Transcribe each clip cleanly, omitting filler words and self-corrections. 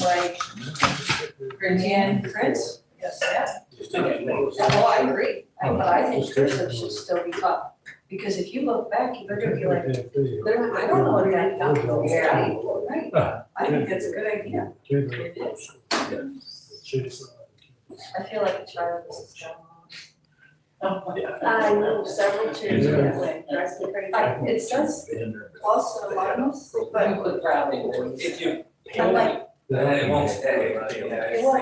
Like Corinthian print, yes, yeah. Well, I agree, but I think cursive should still be taught, because if you look back, you're gonna be like, I don't know what that document is, right? I think that's a good idea. It is. I feel like a child is going I know several chairs that way, drives me crazy. It says plus and minus, but If you I'm like, it won't stay. well,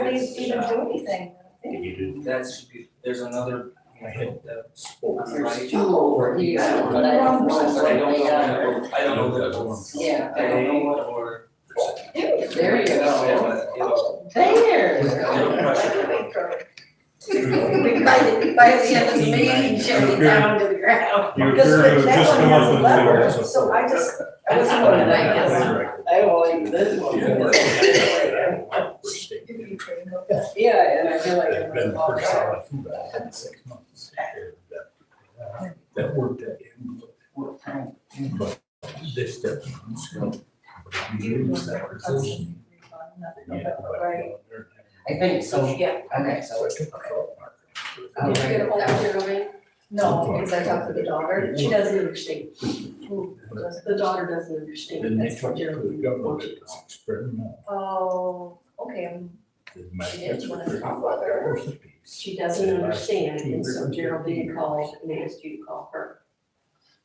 they didn't do anything. That's, there's another, There's two over here. I don't know the. Yeah. I don't know what or. There you go. There. By the end of the meeting, shut it down to the ground. Because that one has a lever, so I wasn't looking at this. I like this one. Yeah, and I feel like I'm Been gonna pretty fall out. solid food in 6 months. That worked at him, but this step. I think so. Yeah. Okay, so. Did you get a hold of Geraldine? No, because I talked to the daughter. She doesn't understand. The daughter doesn't understand. Then they That's took what it to you're. the government, it's experimental. Oh, okay. She did want to talk about her. She doesn't understand, and so Geraldine called and asked you to call her.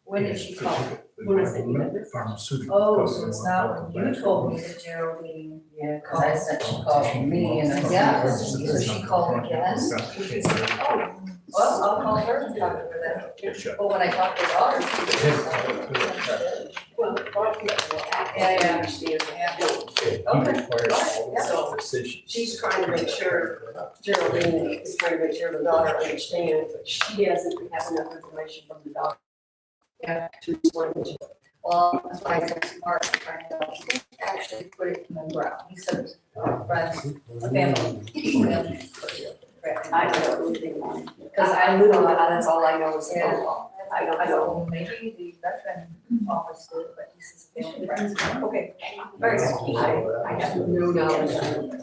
When did she call? When I said you had this. Pharmaceutical. Oh, so it's not when you told me that Geraldine. Yeah, cause I said she called me and I said. Yeah, so she called again. Oh, well, I'll call her and talk to her then. But when I talked to the daughter, she was. Well, a lot of people will act Yeah, like they yeah. understand that. Okay. She's trying to make sure, Geraldine is trying to make sure the daughter understands, but she doesn't have enough information from the daughter. Yeah. To explain it. Well, that's why I said smart, trying to actually put it in the ground. He said, friends, a family. I don't know anything on it. Because I literally, thought, that's all I know is the Yeah. phone call. I don't I know. know, maybe the veteran office did, but he says family friends. Okay, very good. I have no knowledge on it.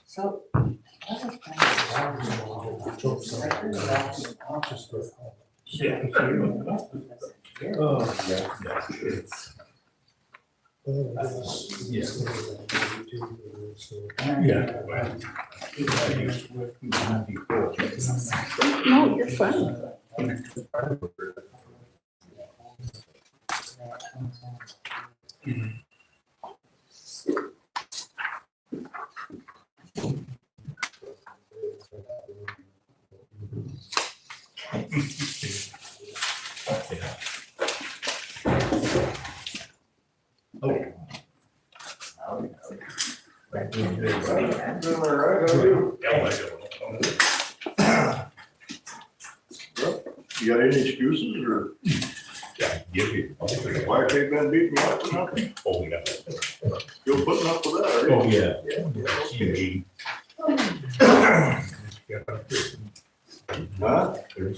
So. Yeah. Oh, yeah, yeah, it's. Yes. Yeah. Well, I used to work in the before. No, you're fine. Okay. You got any excuses or Yeah, give you. why they been beating me up for nothing? Oh, yeah. Still putting up with that, are you? Oh, yeah. Yeah, she Huh? Yeah,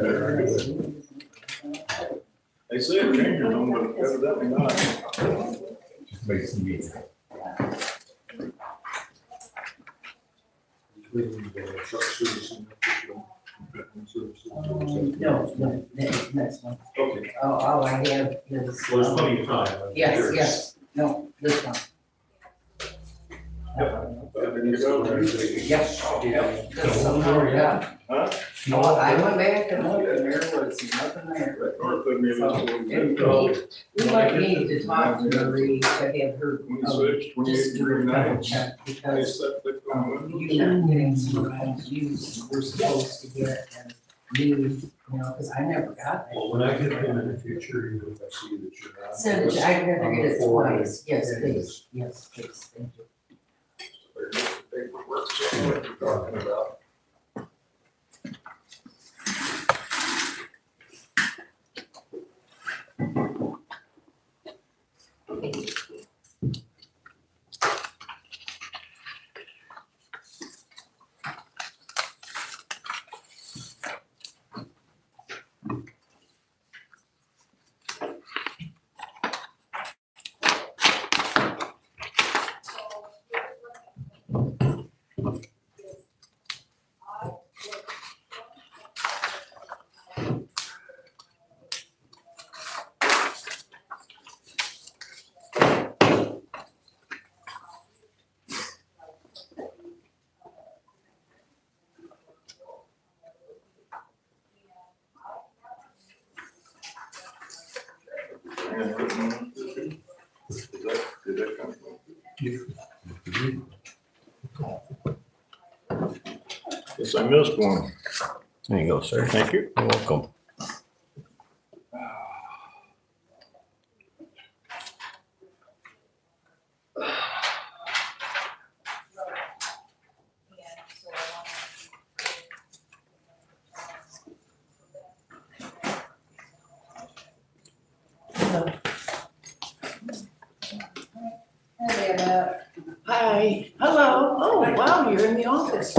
they're good. They say it changes them, but evidently not. Just makes me. No, next one. Okay. Oh, all I have is. Well, there's plenty of time. Yes, yes, no, this one. Ready to go? Yes. This one, yeah. Huh? No, I went back and looked and there was nothing there. North of me, So, that's and what we might need to talk to Marie to have her. 26, 28, Just do a 29. double check we because set the. you're not getting some of those you were supposed to get and you know, because I never got Well, that. when I get them in the future, even if I see that you're not. So did you, I'd rather get it Forward. twice, yes, Yeah, please, yes, please, thank you. Paperwork, so what you're talking about. Handwritten. Did that come from? Guess I missed one. There you go, sir. Thank you. You're welcome. Hi, hello, oh, wow, you're in the office.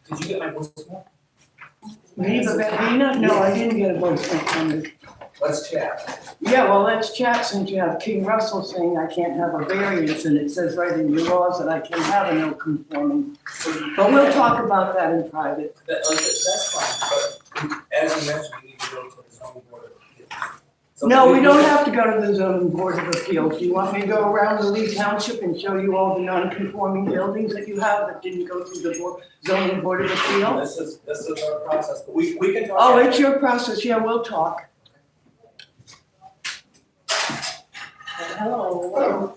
Did you get my voicemail? Viva Bambina? No, I didn't get a voicemail from you. Let's chat. Yeah, well, let's chat since you have King Russell saying I can't have a variance and it says right in your laws that I can have a no conforming. But we'll talk about that in private. That's fine, but as you mentioned, we need to go to the zoning board of appeals. So No, we don't have to go to the zoning board of appeals. Do you want me to go around the Lee Township and show you all the non-conforming buildings that you have that didn't go through the zoning board of appeals? This is our process, but we can talk. Oh, it's your process, yeah, we'll talk. Hello.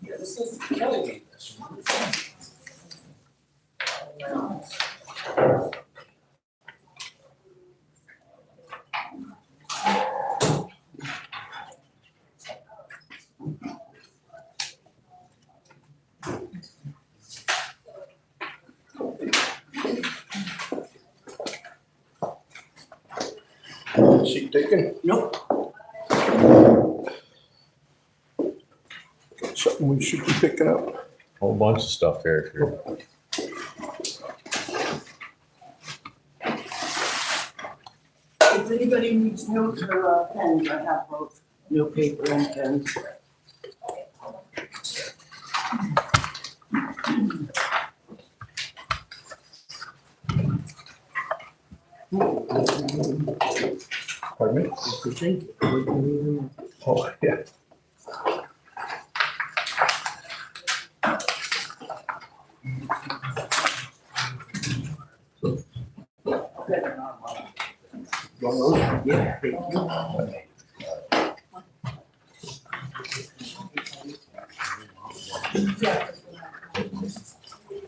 Yeah, this is killing me. Sheet taken? Nope. Something we should be picking up. Whole bunch of stuff here. If you're- If anybody needs notes or pens, I have both, no paper and pens. Pardon me? Thank you. Oh, yeah. Yeah, thank you.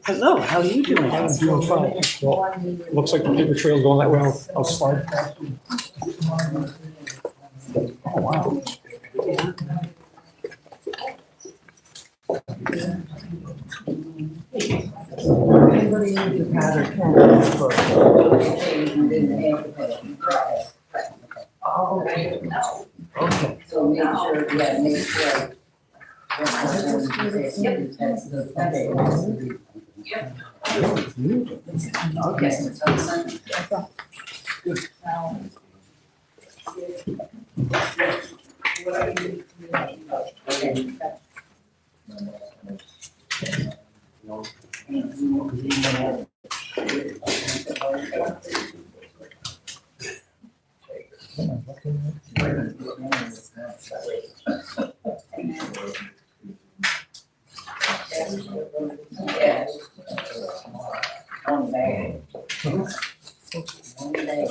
Hello, how are you doing? I'm doing fine. Well, looks like the paper trail's going that way. I'll slide past you. Oh, wow. Anybody needs a pad or pen? Oh, okay. Okay. So make sure, yeah, make sure. Okay. Yeah. One bag. One bag.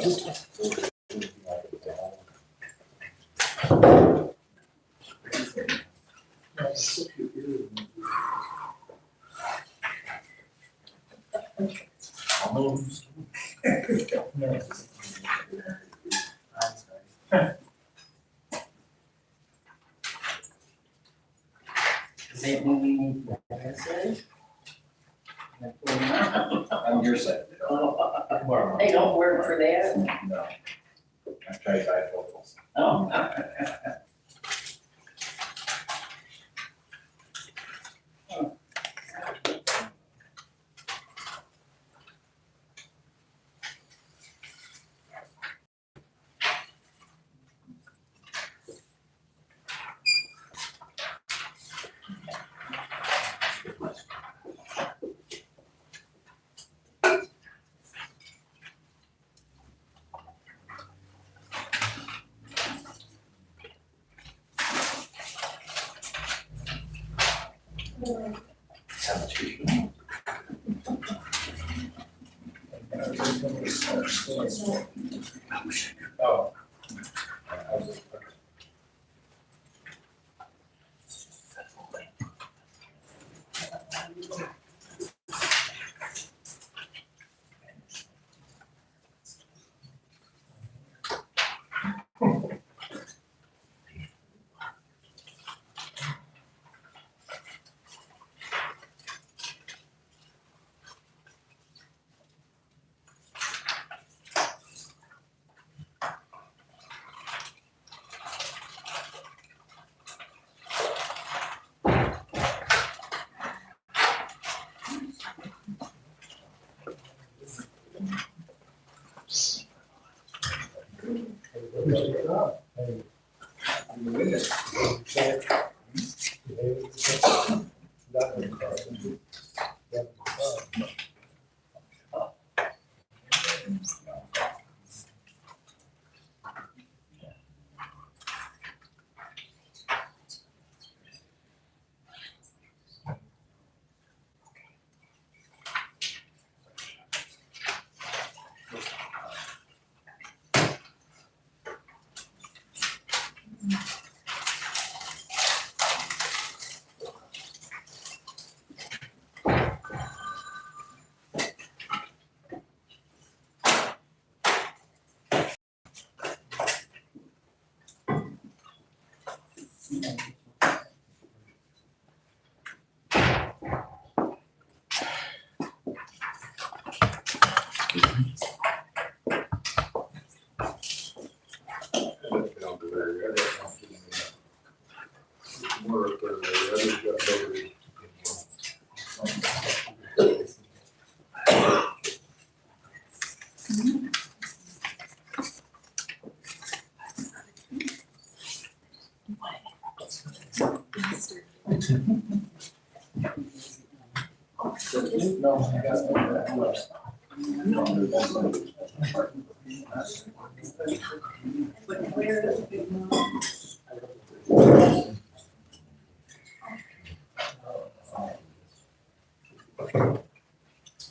Does that mean we need glasses? On your side. They don't work for that? No. I tried bifocals. Oh. Oh.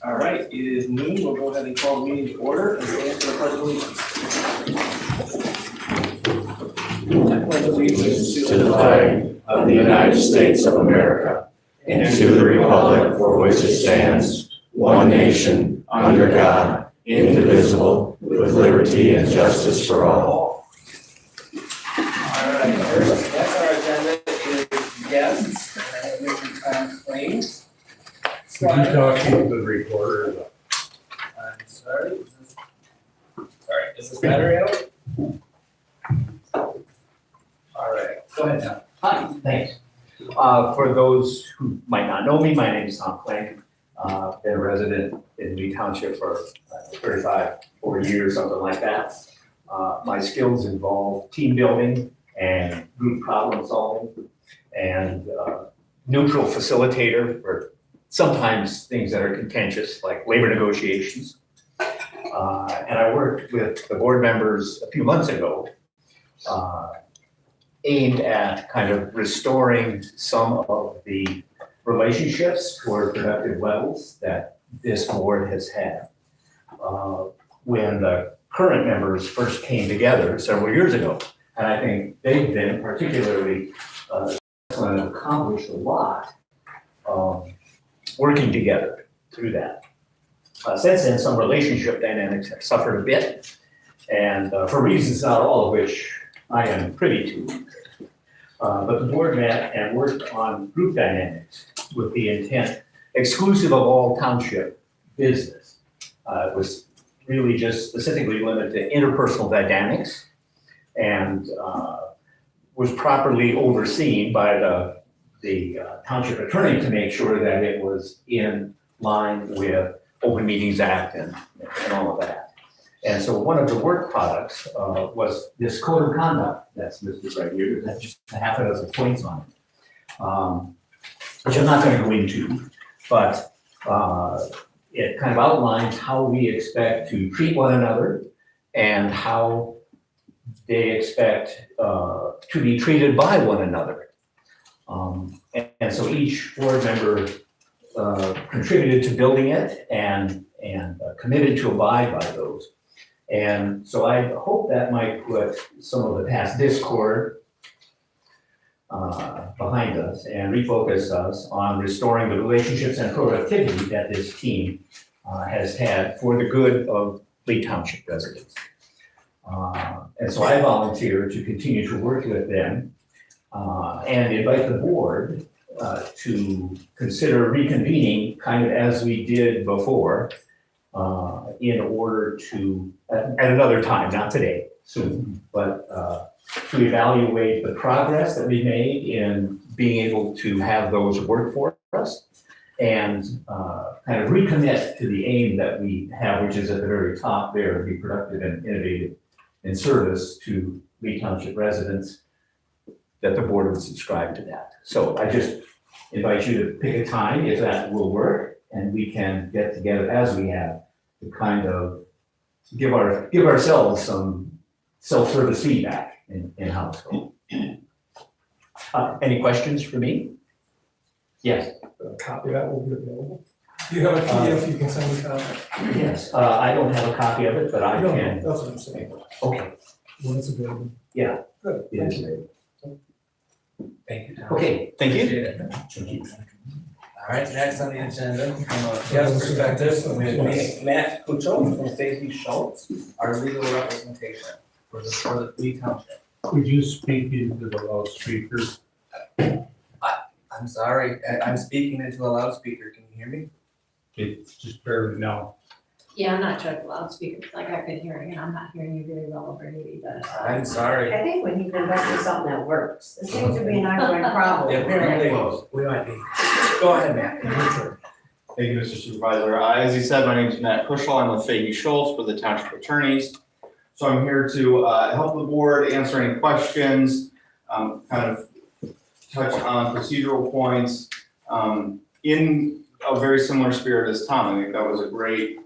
All right, it is noon. We'll go ahead and call the meeting to order and stand for the pledge of allegiance. I pledge allegiance To the flag of the United States of America and to the republic for which it stands, one nation, under God, indivisible, with liberty and justice for all. All right, first, next on our agenda is guests and Mr. claims. Could you talk to the recorder? I'm sorry, is this battery out? All right, go ahead now. Hi, thanks. For those who might not know me, my name is Tom Plank. Been a resident in Lee Township for 40 years, something like that. My skills involve team building, and group problem solving, and neutral facilitator for sometimes things that are contentious, like labor negotiations. And I worked with the board members a few months ago, aimed at kind of restoring some of the relationships toward productive levels that this board has had. When the current members first came together several years ago, and I think they've been particularly and accomplished a lot working together through that. Since then, some relationship dynamics have suffered a bit, and for reasons not all of which I am privy to. But the board met and worked on group dynamics with the intent exclusive of all township business. It was really just specifically limited to interpersonal dynamics, and was properly overseen by the township attorney to make sure that it was in line with Open Meetings Act and all of that. And so one of the work products was this code of conduct that's listed right here. That's just a half a dozen points on it, which I'm not going to go into, but it kind of outlines how we expect to treat one another and how they expect to be treated by one another. And so each board member contributed to building it and committed to abide by those. And so I hope that might put some of the past discord behind us and refocus us on restoring the relationships and productivity that this team has had for the good of Lee Township residents. And so I volunteer to continue to work with them and invite the board to consider reconvening kind of as we did before in order to, at another time, not today, soon, but to evaluate the progress that we made in being able to have those work for us and kind of recommit to the aim that we have, which is at the very top there, to be productive and innovative in service to Lee Township residents, that the board would subscribe to that. So I just invite you to pick a time if that will work, and we can get together as we have to kind of give ourselves some self-service feedback in how it's going. Any questions for me? Yes. A copy of that will be available. Do you have a PDF you can send me a copy? Yes, I don't have a copy of it, but I No, can. that's what I'm saying. Okay, When it's available. Yeah. Good. it is available. Thank you, Tom. Okay, thank you. Appreciate it. Thank you. All right, next on the agenda, from a guest perspective, we have Matt Puccio from Faith Schultz, our legal representation for the Lee Township. Could you speak into the loudspeaker? I'm sorry, I'm speaking into a loudspeaker, can you hear me? It's just barely now. Yeah, I'm not sure if the loudspeaker, like I've been hearing, and I'm not hearing you very well over maybe, but. I'm sorry. I think when you can invest in something that works, this seems to be an ongoing problem. Yeah, apparently, we might be. Go ahead, Matt. Thank you, Mr. Supervisor. As you said, my name is Matt Kushel. I'm with Fahey Schultz for the Township Attorneys. So I'm here to help the board answer any questions, kind of touch on procedural points in a very similar spirit as Tom. I think that was a great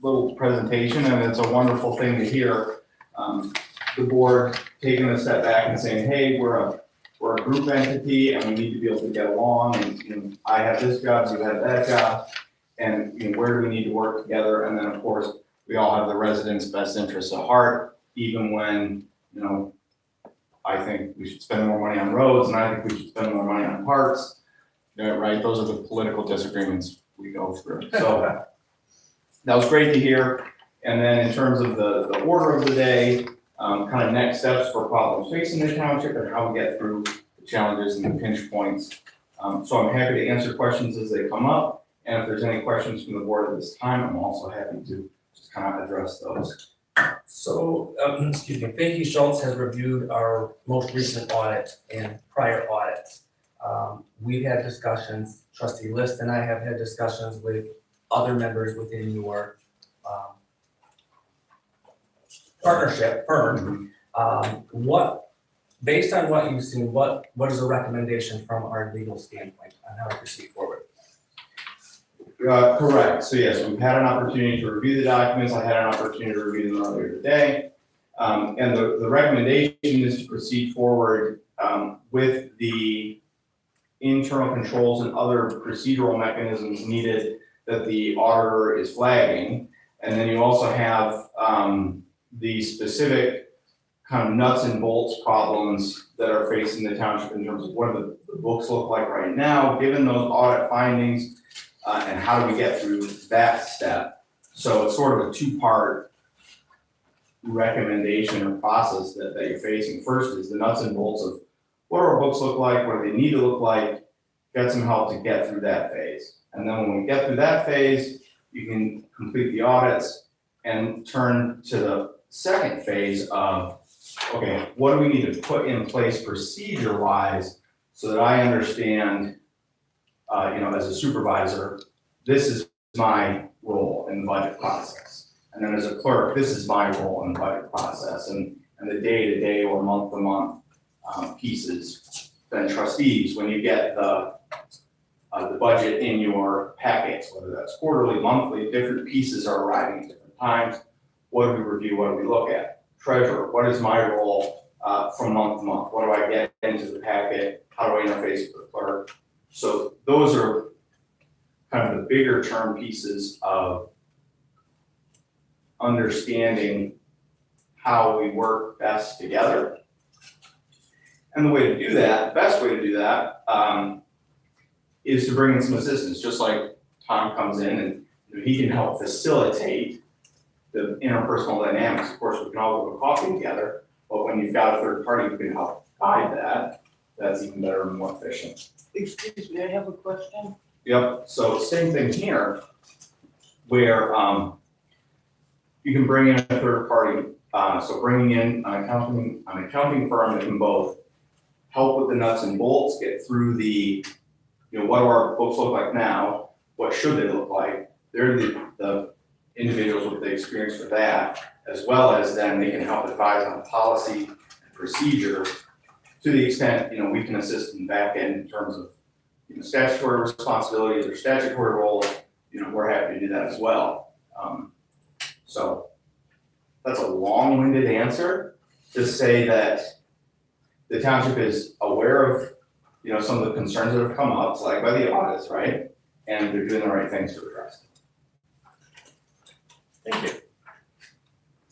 little presentation, and it's a wonderful thing to hear the board taking a step back and saying, hey, we're a group entity and we need to be able to get along, and I have this job, you have that job, and where do we need to work together? And then of course we all have the residents' best interests at heart, even when I think we should spend more money on roads and I think we should spend more money on parks. Right, those are the political disagreements we go through. So that was great to hear. And then in terms of the order of the day, kind of next steps for problems facing the township and how we get through the challenges and the pinch points. So I'm happy to answer questions as they come up. And if there's any questions from the board at this time, I'm also happy to just kind of address those. So, excuse me, Faith Schultz has reviewed our most recent audit and prior audits. We've had discussions, Trustee List and I have had discussions with other members within your partnership firm. What based on what you've seen, what is a recommendation from our legal standpoint on how to proceed forward? Correct, so yes, we've had an opportunity to review the documents, I had an opportunity to review them earlier today. And the recommendation is to proceed forward, with the internal controls and other procedural mechanisms needed that the auditor is flagging. And then you also have, the specific kind of nuts and bolts problems that are facing the township in terms of what do the books look like right now, given those audit findings, and how do we get through that step? So it's sort of a two-part recommendation or process that you're facing. First is the nuts and bolts of what do our books look like, what do they need to look like, get some help to get through that phase. And then when we get through that phase, you can complete the audits and turn to the second phase of, okay, what do we need to put in place procedure-wise so that I understand, as a supervisor, this is my role in the budget process. And then as a clerk, this is my role in the budget process, and the day-to-day or month-to-month pieces. Then trustees, when you get the budget in your packets, whether that's quarterly, monthly, different pieces are arriving at different times. What do we review, what do we look at? Treasurer, what is my role from month to month? What do I get into the packet? How do I interface with the clerk? So those are kind of the bigger term pieces of understanding how we work best together. And the way to do that, the best way to do that, is to bring in some assistance, just like Tom comes in and he can help facilitate the interpersonal dynamics. Of course, we can all go to coffee together, but when you've got a third party who can help guide that, that's even better and more efficient. Excuse me, I have a question. Yep, so same thing here, where you can bring in a third party, so bringing in an accounting firm that can both help with the nuts and bolts, get through the, what do our books look like now, what should they look like? They're the individuals with the experience for that, as well as then they can help advise on policy and procedure to the extent, we can assist in back end in terms of statutory responsibilities or statutory roles, we're happy to do that as well. So that's a long-winded answer to say that the township is aware of, some of the concerns that have come up, like by the audits, right? And they're doing the right things to address them. Thank you.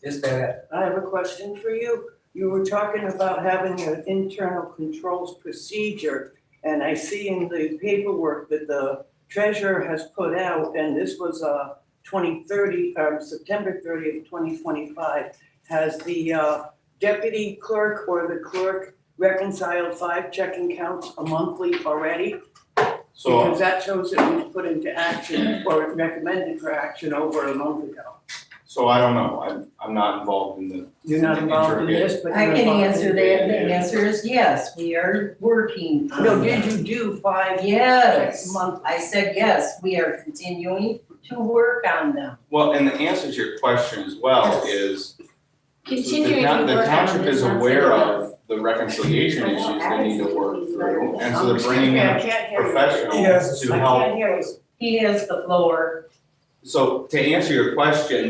Is that, I have a question for you. You were talking about having an internal controls procedure, and I see in the paperwork that the treasurer has put out, and this was September 30th, 2025, has the deputy clerk or the clerk reconciled 5 checking counts a monthly already? So, Because that shows it was put into action or recommended for action over a month ago. so I don't know, I'm not involved in the. You're not involved in this, but I you're can involved answer in that, the answer is yes, we are working on No, that. did you do 5 Yes, months? I said yes, we are continuing to work on them. Well, and the answer to your question as well is, Continuing to the work on township this. is aware of the reconciliation issues they need to work through, and so they're bringing I in can't hear you. professionals to I help. can't hear you. He has the floor. So to answer your question,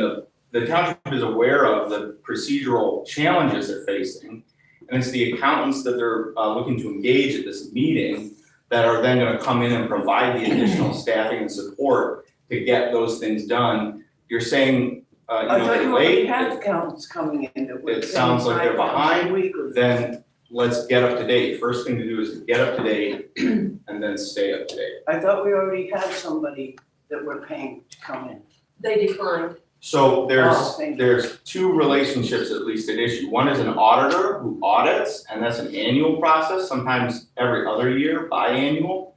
the township is aware of the procedural challenges they're facing, and it's the accountants that they're looking to engage at this meeting that are then gonna come in and provide the additional staffing and support to get those things done. You're saying, I thought they're you already late, had counts coming in that were. it sounds like they're 5 counts behind, a week or- then let's get up to date. First thing to do is to get up to date and then stay up to date. I thought we already had somebody that we're paying to come in. They declined. So Oh, thank you. there's 2 relationships at least at issue. One is an auditor who audits, and that's an annual process, sometimes every other year, biannual.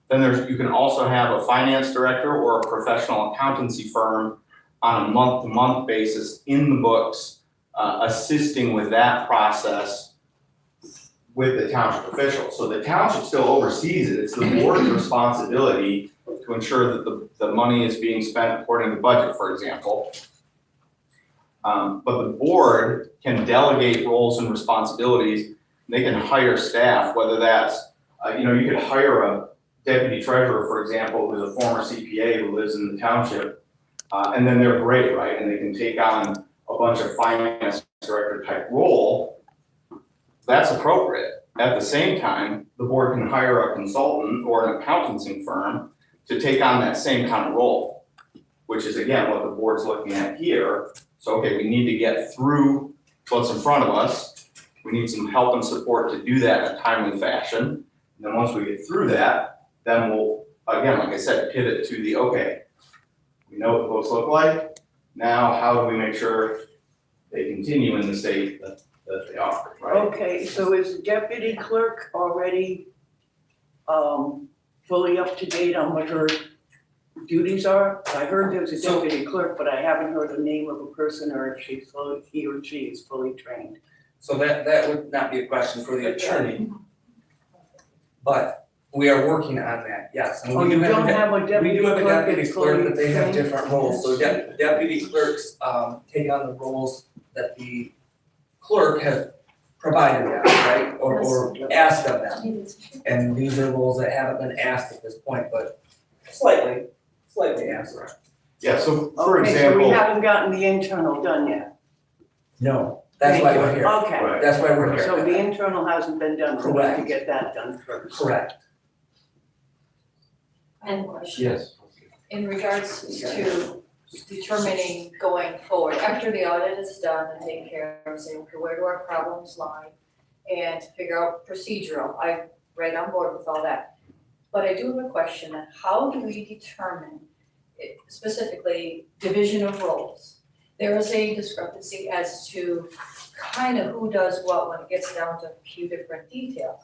Then you can also have a finance director or a professional accountancy firm on a month-to-month basis in the books, assisting with that process with the township officials. So the township still oversees it, it's the board's responsibility to ensure that the money is being spent according to budget, for example. But the board can delegate roles and responsibilities They can hire staff, whether that's, you could hire a deputy treasurer, for example, who's a former CPA who lives in the township, and then they're great, right? And they can take on a bunch of finance director type role. That's appropriate. At the same time, the board can hire a consultant or an accountancy firm to take on that same kind of role, which is again what the board's looking at here. So, okay, we need to get through what's in front of us. We need some help and support to do that in a timely fashion. And then once we get through that, then we'll, again, like I said, pivot to the, okay, we know what the books look like. Now, how do we make sure they continue in the state that they are, right? Okay, so is the deputy clerk already fully up to date on what her duties are? I heard there's a deputy clerk, but I haven't heard the name of a person or if he or she is fully trained. So that would not be a question for the attorney. But we are working on that, yes. And Oh, we you do have don't a have a we deputy do have a clerk deputy that's clerk, fully but they have trained? different roles. So deputy clerks take on the roles that the clerk has provided them, right? Or asked of them. And these are roles that haven't been asked at this point, but slightly asked. Yeah, so for Okay, so example. we haven't gotten the internal done yet. No, that's why we're here. Okay. Right. That's why we're here. So the internal hasn't been done, so we have to Correct. get that done first. Correct. And question, Yes. in regards to determining going forward, after the audit is done and taken care of, say, okay, where do our problems lie? And figure out procedural, I'm right on board with all that. But I do have a question, how do we determine, specifically, division of roles? There is a discrepancy as to kind of who does what when it gets down to a few different details.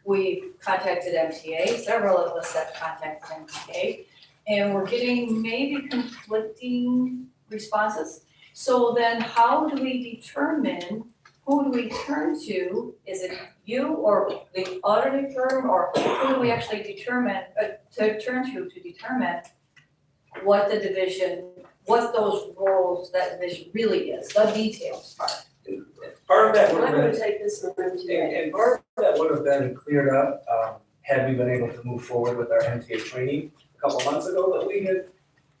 We've contacted MTA, several of us have contacted MTA, and we're getting maybe conflicting responses. So then how do we determine, who do we turn to? Is it you or the auditing firm, or who do we actually determine, to turn to determine what the division, what those roles, that division really is, the details part? Part of that would I'm have been. gonna take this one today. And part of that would have been cleared up, had we been able to move forward with our MTA training a couple months ago that we had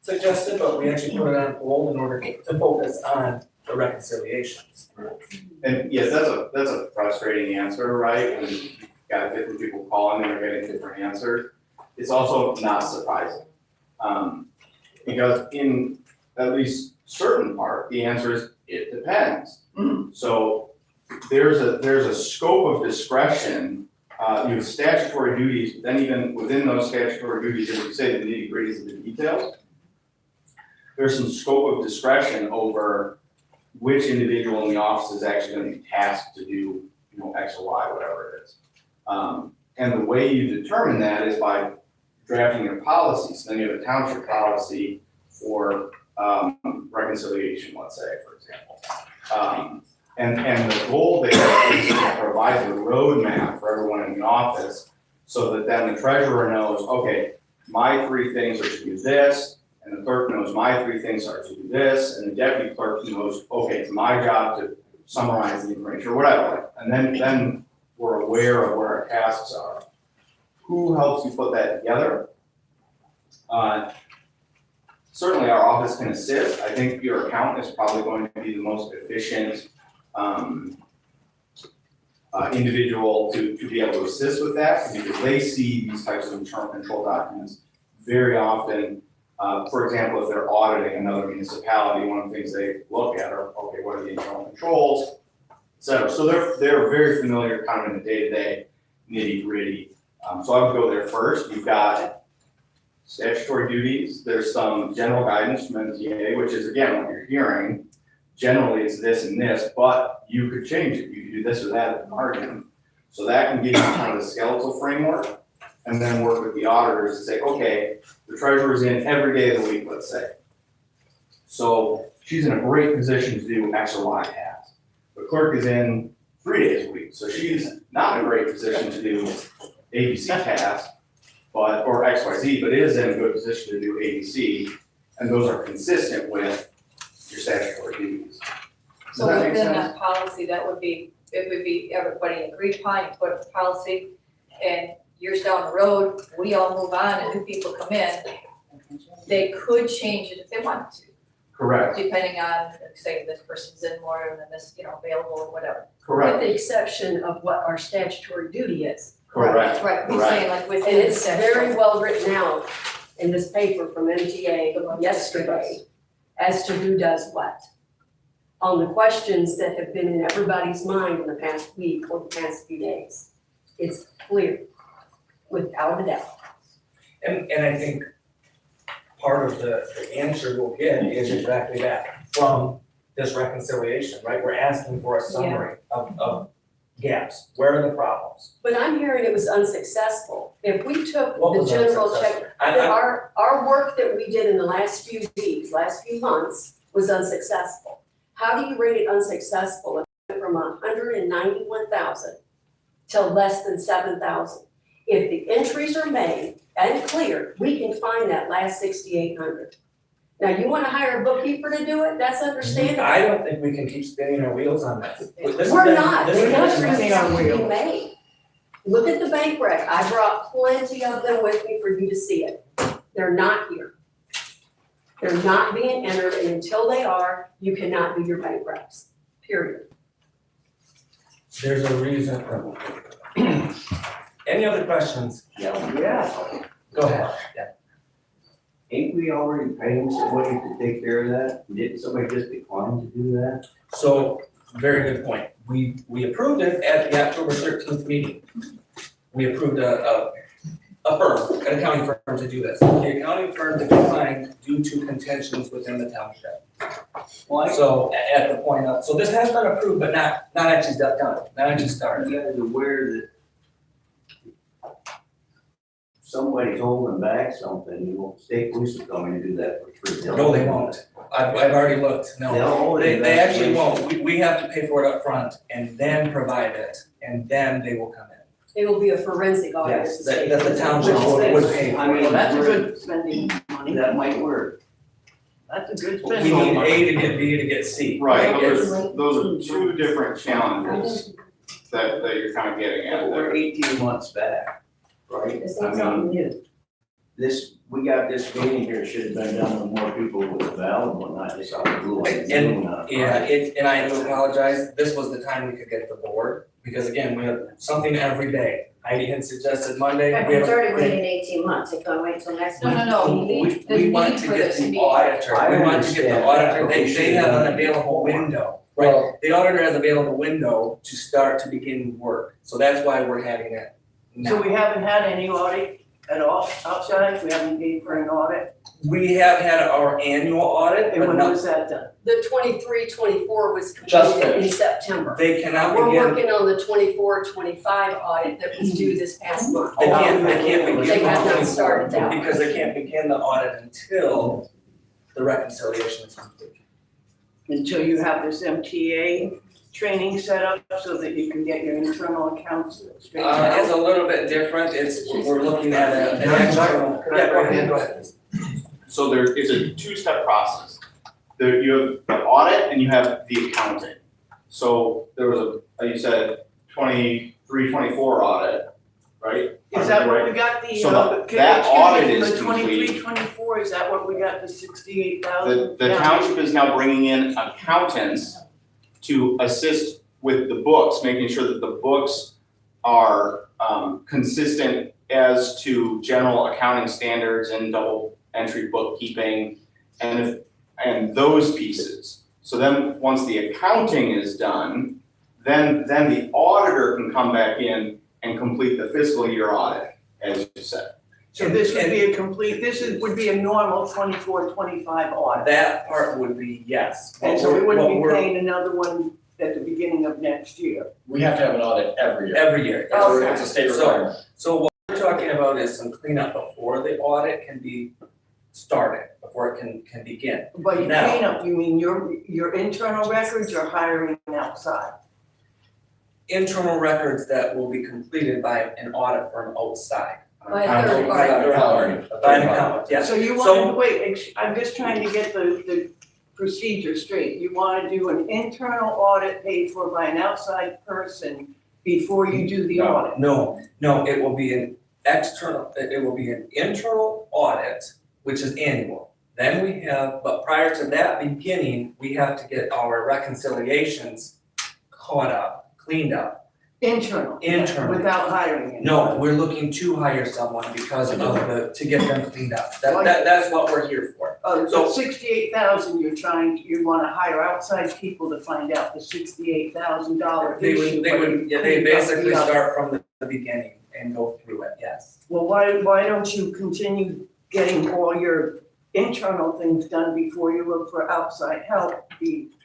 suggested, but we actually put it on hold in order to focus on the reconciliations. And yes, that's a frustrating answer, right? When you've got different people calling and they're getting different answers. It's also not surprising. Because in at least certain part, the answer is, it depends. So there's a scope of discretion, you have statutory duties, but then even within those statutory duties, as you say, the nitty gritties of the details. There's some scope of discretion over which individual in the office is actually gonna be tasked to do, X or Y, whatever it is. And the way you determine that is by drafting your policies. So then you have a township policy for reconciliation, let's say, for example. And the goal there is to provide the roadmap for everyone in the office so that then the treasurer knows, okay, my 3 things are to do this, and the clerk knows my 3 things are to do this, and the deputy clerk knows, okay, it's my job to summarize the information or whatever. And then we're aware of where our tasks are. Who helps you put that together? Certainly our office can assist. I think your accountant is probably going to be the most efficient individual to be able to assist with that, because they see these types of internal control documents very often. For example, if they're auditing another municipality, one of the things they look at are, okay, what are the internal controls, et cetera. So they're very familiar kind of in the day-to-day nitty-gritty. So I would go there first. You've got statutory duties. There's some general guidance from MTA, which is, again, what you're hearing. Generally, it's this and this, but you could change it. You could do this or that at the margin. So that can give you kind of the skeletal framework, and then work with the auditors to say, okay, the treasurer's in every day of the week, let's say. So she's in a great position to do X or Y tasks. The clerk is in 3 days a week, so she's not in a great position to do ABC tasks, or XYZ, but is in a good position to do ABC, and those are consistent with your statutory duties. Does So that make within sense? that policy, that would be it would be everybody agreed upon, you put a policy, and years down the road, we all move on and new people come in, they could change it if they wanted to, Correct, depending on, say, this person's in more and then this, available or whatever. With correct, the exception of what our statutory duty is. correct. Right, we're saying like And within the it's very well written out in this paper from MTA yesterday as to who does what. On the questions that have been in everybody's mind in the past week or the past few days. It's clear, without a doubt. And I think part of the answer we'll get is exactly that, from this reconciliation, right? We're asking for a summary of gaps, where are the problems? But I'm hearing it was unsuccessful. If we took What the was general unsuccessful? check, I- our work that we did in the last few weeks, last few months was unsuccessful. How do you rate it unsuccessful? It went from 191,000 to less than 7,000. If the entries are made and cleared, we can find that last 6,800. Now, you wanna hire a bookkeeper to do it? That's understandable. I don't think we can keep spinning our wheels on this. This has We're been- not, this the has been- entries have to be made. Look at the bank rec, I brought plenty of them with me for you to see it. They're not here. They're not being entered, and until they are, you cannot do your bank recs, period. There's a reason. Any other questions? Yeah, Go ahead. Yeah. ain't we already paying somebody to take care of that? Didn't somebody just decline to do that? So, very good point. We approved it at the October 13th meeting. We approved a firm, an accounting firm to do this. The accounting firm declined due to contentions within the township. Why? So at the point of, so this has been approved, but not actually done, not actually started. You guys aware that somebody's holding back something, you know, state police will come in and do that for free. No, they won't. I've already looked, no. They'll They actually won't. We have to pay for it up front and then provide it, and then they will come in. It will be a forensic audit. Yes, that the township would pay for. I mean, Well, that's a we're- good spending money. That might work. That's a good We spending need money. A to get B to get C. Right, It's- those are two different challenges that you're kind of getting at there. We're 18 months back, right? This I ain't mean, something new. we got this meeting here, should have been done with more people with available, not just out of the blue. And I do apologize, this was the time we could get the board, because again, we have something every day. Heidi had suggested Monday, But we it's have. already waiting 18 months, it's gonna wait till next month. No, you need, the We want need to for get this to the be. auditor, I we want to get the understand auditor, that, they but we have should an have- available window, right? The auditor has available window to start to begin work, so that's why we're having it So now. we haven't had any audit at all outside, we haven't paid for an audit, We have had our annual audit, and but when not, was that done? The 23-24 was Just completed in finished. September. they cannot We're begin, working on the 24-25 audit that was due this past month. they can't begin They the have not 24, started that. because they can't begin the audit until the reconciliation is complete. Until you have this MTA training set up so that you can get your internal accounts straightened It's out. a little bit different, we're looking at an external. Yeah, go ahead. So it's a two-step process. You have the audit and you have the accounting. So there was like you said, 23-24 audit, right? Is that what we got the, So excuse that me, audit from is the complete. 23-24, is that what we got, the 68,000? The township is now bringing in accountants to assist with the books, making sure that the books are consistent as to general accounting standards and double entry bookkeeping and those pieces. So then, once the accounting is done, then the auditor can come back in and complete the fiscal year audit, as you said. So this would be would be a normal 24-25 audit. That part would be yes. And so we wouldn't What be we're- paying another one at the beginning of next year. We have to have an audit every year. Every year. Oh, It's a state So- requirement. So what we're talking about is some cleanup before the audit can be started, before it can begin. But you Now- clean up, you mean your internal records or hiring outside? Internal records that will be completed by an audit firm outside. By a third party. By an accountant, yes. So you So- want, wait, I'm just trying to get the procedure straight. You wanna do an internal audit paid for by an outside person before you do the audit. No, it will be an internal audit, which is annual. Then we have, but prior to that beginning, we have to get our reconciliations caught up, cleaned up. Internal. Internal. Without hiring anyone. No, we're looking to hire someone because of to get them cleaned up. That's what we're here for. So So- 68,000, you wanna hire outside people to find out the $68,000 issue. They basically start from the beginning and go through it, yes. Well, why don't you continue getting all your internal things done before you look for outside help?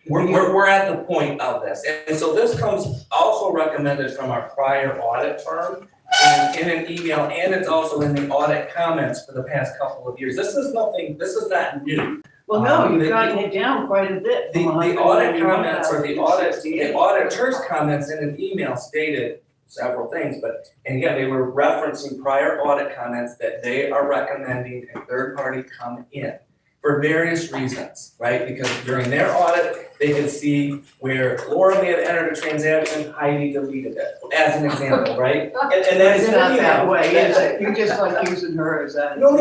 We're at the point of this, and so this comes also recommended from our prior audit firm in an email, and it's also in the audit comments for the past couple of years. This is not new. Well, no, you've gotten it down quite a bit. The from audit comments or the 191,000 to auditor's comments in an email stated several things, but, and again, they were referencing prior audit comments that they are recommending a third party come in for various reasons, right? Because during their audit, they could see where Laura may have entered a transaction, Heidi deleted it, as an example, right? And that's It's in an not that email. way, is it? You just like using her as that. No,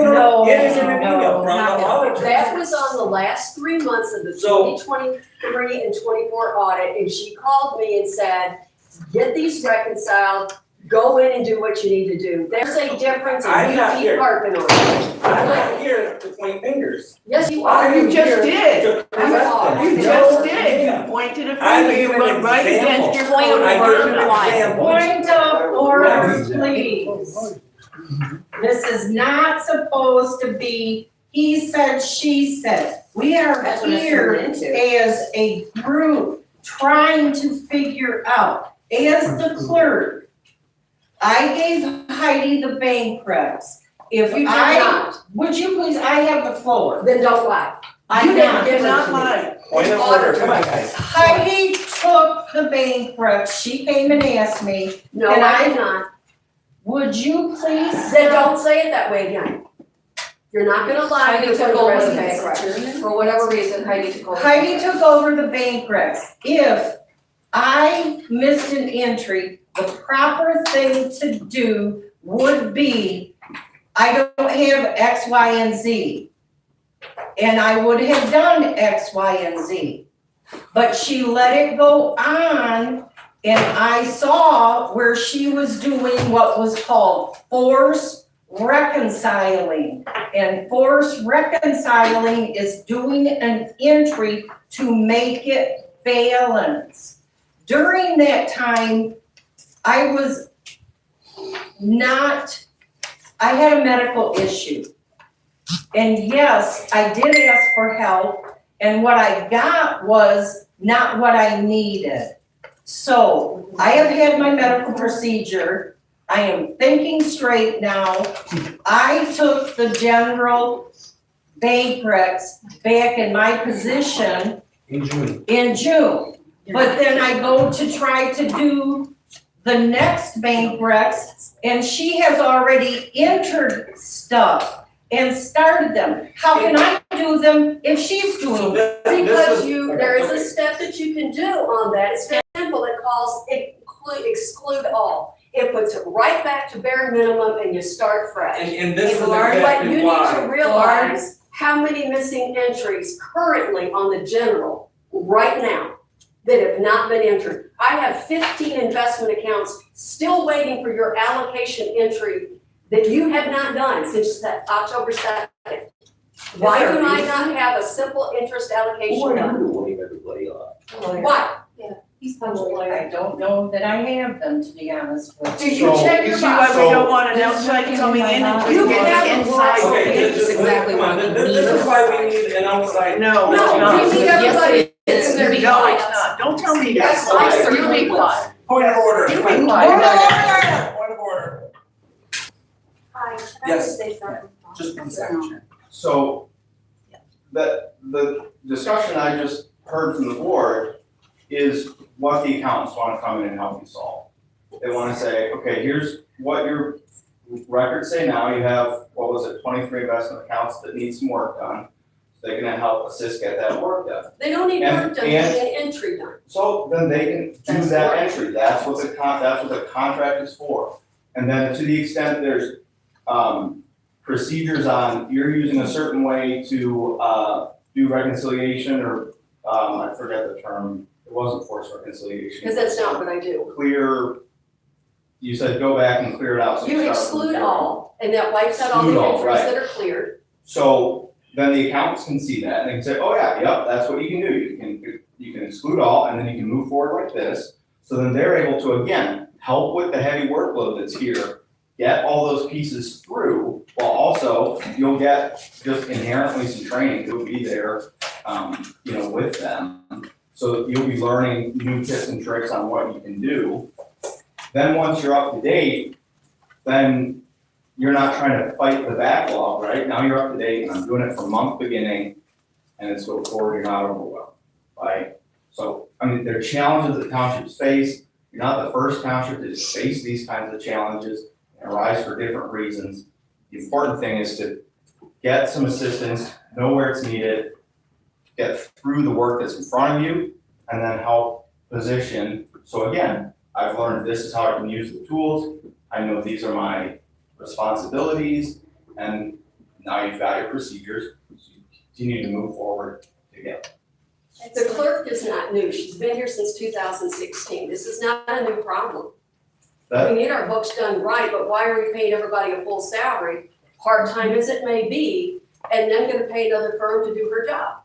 it is in an email from the Not that. auditor. That was on the last 3 months of the So- 2023 and 24 audit, and she called me and said, get these reconciled, go in and do what you need to do. There's a difference I'm and not you here. keep harping on it. I'm not here to point fingers. Yes, you I are. am You just here did. to present them. You No, just did, you yeah. pointed a I finger, you gave an went right example. against your Point of own I gave word. an example. Point of order, Yes. please. This is not supposed to be he said, she said. We are That's what it's here turned into. as a group trying to figure out, as the clerk, I gave Heidi the bank recs. If You did I, not. would you please, I have the floor. Then don't lie. I'm You didn't not. give them Not to me. mine. Point of order, come on, guys. Heidi took the bank recs. She came and asked me, No, And I I- did not. would you please? Then don't say it that way again. You're not gonna lie Heidi before took the over rest the of bank us. recs. For whatever reason, Heidi took over. Heidi took over the bank recs. If I missed an entry, the proper thing to do would be, I don't have X, Y, and Z. And I would have done X, Y, and Z. But she let it go on, and I saw where she was doing what was called force reconciling. And force reconciling is doing an entry to make it balance. During that time, I was not, I had a medical issue. And yes, I did ask for help, and what I got was not what I needed. So I have had my medical procedure. I am thinking straight now. I took the general bank recs back in my position In June. But then I go to try to do the next bank recs, and she has already entered stuff and started them. How can I do them if she's So doing them? this Because is- there is a step that you can do on that. It's very simple. It calls exclude all. It puts it right back to bare minimum and you start fresh. And this is But you exactly need to why. realize how many missing entries currently on the general right now that have not been entered. I have 15 investment accounts still waiting for your allocation entry that you have not done since that October 2nd. Why do I not have a simple interest allocation done? wave everybody off. Why? I don't know that I have them, to be honest with Do you. you check You your see why box? we don't want an outside coming in and You just can getting have a inside. lot. Okay, It's just, exactly come on, what we this is why we need an outside. No, it's No, not. we need everybody. It's No, gonna be it's quiet. not. Don't tell me Yes, that. I You certainly be will. quiet. Point of order. You Point be of quiet. order. Point of order. Hi, Yes. say something? Just 1 second. So, the discussion I just heard from the board is what the accountants wanna come in and help you solve. They wanna say, okay, here's what your records say now, you have, 23 investment accounts that need some work done. They're gonna help assist get that work done. They don't need work done, they And- need an entry done. So then they can do That's that right. entry, that's what the contract is for. And then to the extent there's, procedures on, you're using a certain way to, do reconciliation or, I forget the term, it wasn't forced reconciliation. Because that's not what I do. Clear, you said go back and clear it out. So You start from exclude zero. all, and that wipes out all Exclude the all, entries right. that are cleared. So then the accountants can see that and they can say, oh yeah, yep, that's what you can do. You can exclude all and then you can move forward like this. So then they're able to, again, help with the heavy workload that's here, get all those pieces through, while also you'll get just inherently some training, you'll be there, with them. So you'll be learning new tips and tricks on what you can do. Then once you're up to date, then you're not trying to fight the backlog, right? Now you're up to date, and I'm doing it from month beginning, and it's go forward, you're not overwhelmed, right? So, I mean, there are challenges that townships face. You're not the first township to face these kinds of challenges, and arise for different reasons. The important thing is to get some assistance, know where it's needed, get through the work that's in front of you, and then help position. So again, I've learned this is how I can use the tools. I know these are my responsibilities, and now you've got your procedures, so you continue to move forward together. The clerk is not new, she's been here since 2016, this is not a new problem. That- We need our books done right, but why are we paying everybody a full salary, part-time as it may be, and then gonna pay another firm to do her job?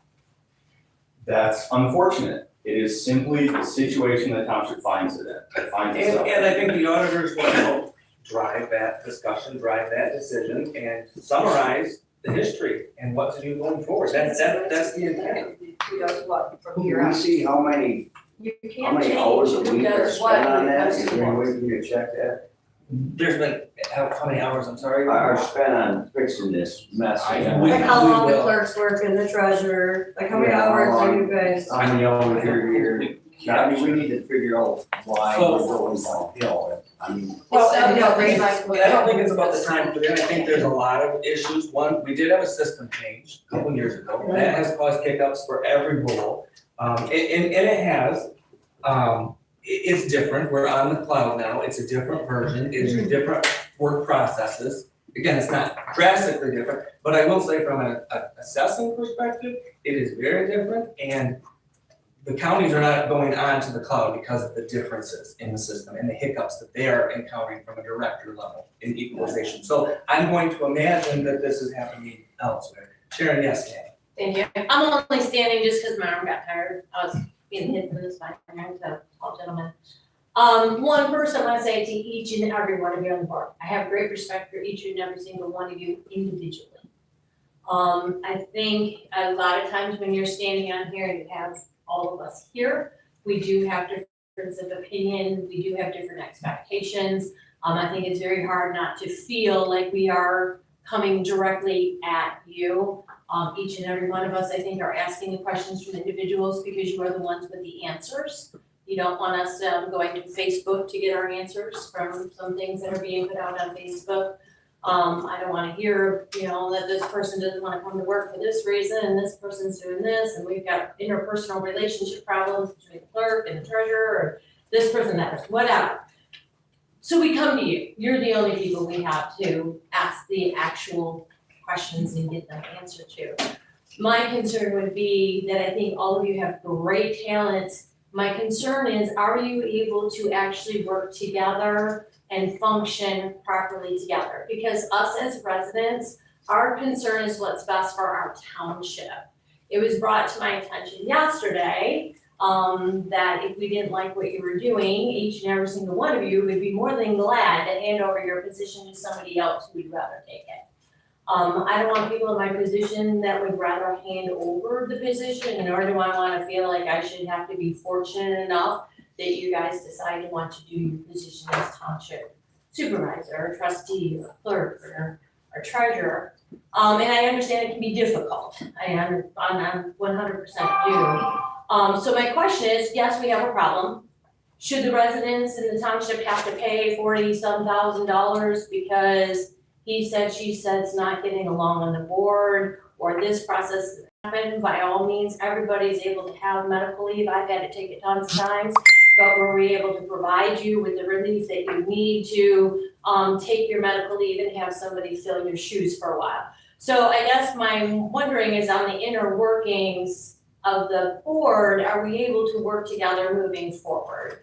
That's unfortunate. It is simply the situation the township finds it in, finds itself in. And I think the auditors will help drive that discussion, drive that decision, and summarize the history and what to do going forward. That's the intent. Who does what from Can here we out? see how many You hours a can't change week who are does what spent on when it that? comes Is to there any laws. way for you to check that? There's been, how many hours, I'm sorry? Are spent on fixing this mess? We- Like how long the will. clerks work and the treasurer, like how many Yeah, how hours long? do you guys? How many hours here? I mean, we need to figure out why we're going downhill. I mean, Well, It's not about raise I don't think it's about the time for them. I think there's a lot of issues. One, we did have a system change a couple years ago. That has caused hiccups for every role. And it has, it's different. We're on the cloud now. It's a different version. It's different work processes. Again, it's not drastically different, but I will say from an assessing perspective, it is very different. And the counties are not going on to the cloud because of the differences in the system and the hiccups that they are encountering from a director level in equalization. So I'm going to imagine that this is happening elsewhere. Sharon, yes, ma'am. Thank you. I'm only standing just because my arm got tired. I was being hit from the spine, so all gentlemen. First I want to say to each and every one of you on the board, I have great respect for each and every single one of you individually. I think a lot of times when you're standing on here, you have all of us here. We do have difference of opinion. We do have different expectations. I think it's very hard not to feel like we are coming directly at you. Each and every one of us, I think, are asking the questions from individuals because you are the ones with the answers. You don't want us going to Facebook to get our answers from some things that are being put out on Facebook. I don't wanna hear, that this person doesn't wanna come to work for this reason and this person's doing this and we've got interpersonal relationship problems between the clerk and the treasurer or this person, that person, whatever. So we come to you. You're the only people we have to ask the actual questions and get them answered to. My concern would be that I think all of you have great talents. My concern is, are you able to actually work together and function properly together? Because us as residents, our concern is what's best for our township. It was brought to my attention yesterday, that if we didn't like what you were doing, each and every single one of you would be more than glad to hand over your position to somebody else who would rather take it. I don't want people in my position that would rather hand over the position, nor do I wanna feel like I should have to be fortunate enough that you guys decide to want to do your position as township supervisor, or trustee, or clerk, or treasurer. And I understand it can be difficult, I'm 100% do. So my question is, yes, we have a problem. Should the residents in the township have to pay $40-some thousand because he said, she said's not getting along on the board, or this process happen, by all means, everybody's able to have medical leave. I've had to take it tons of times. But were we able to provide you with the relief that you need to take your medical leave and have somebody fill your shoes for a while? So I guess my wondering is on the inner workings of the board, are we able to work together moving forward?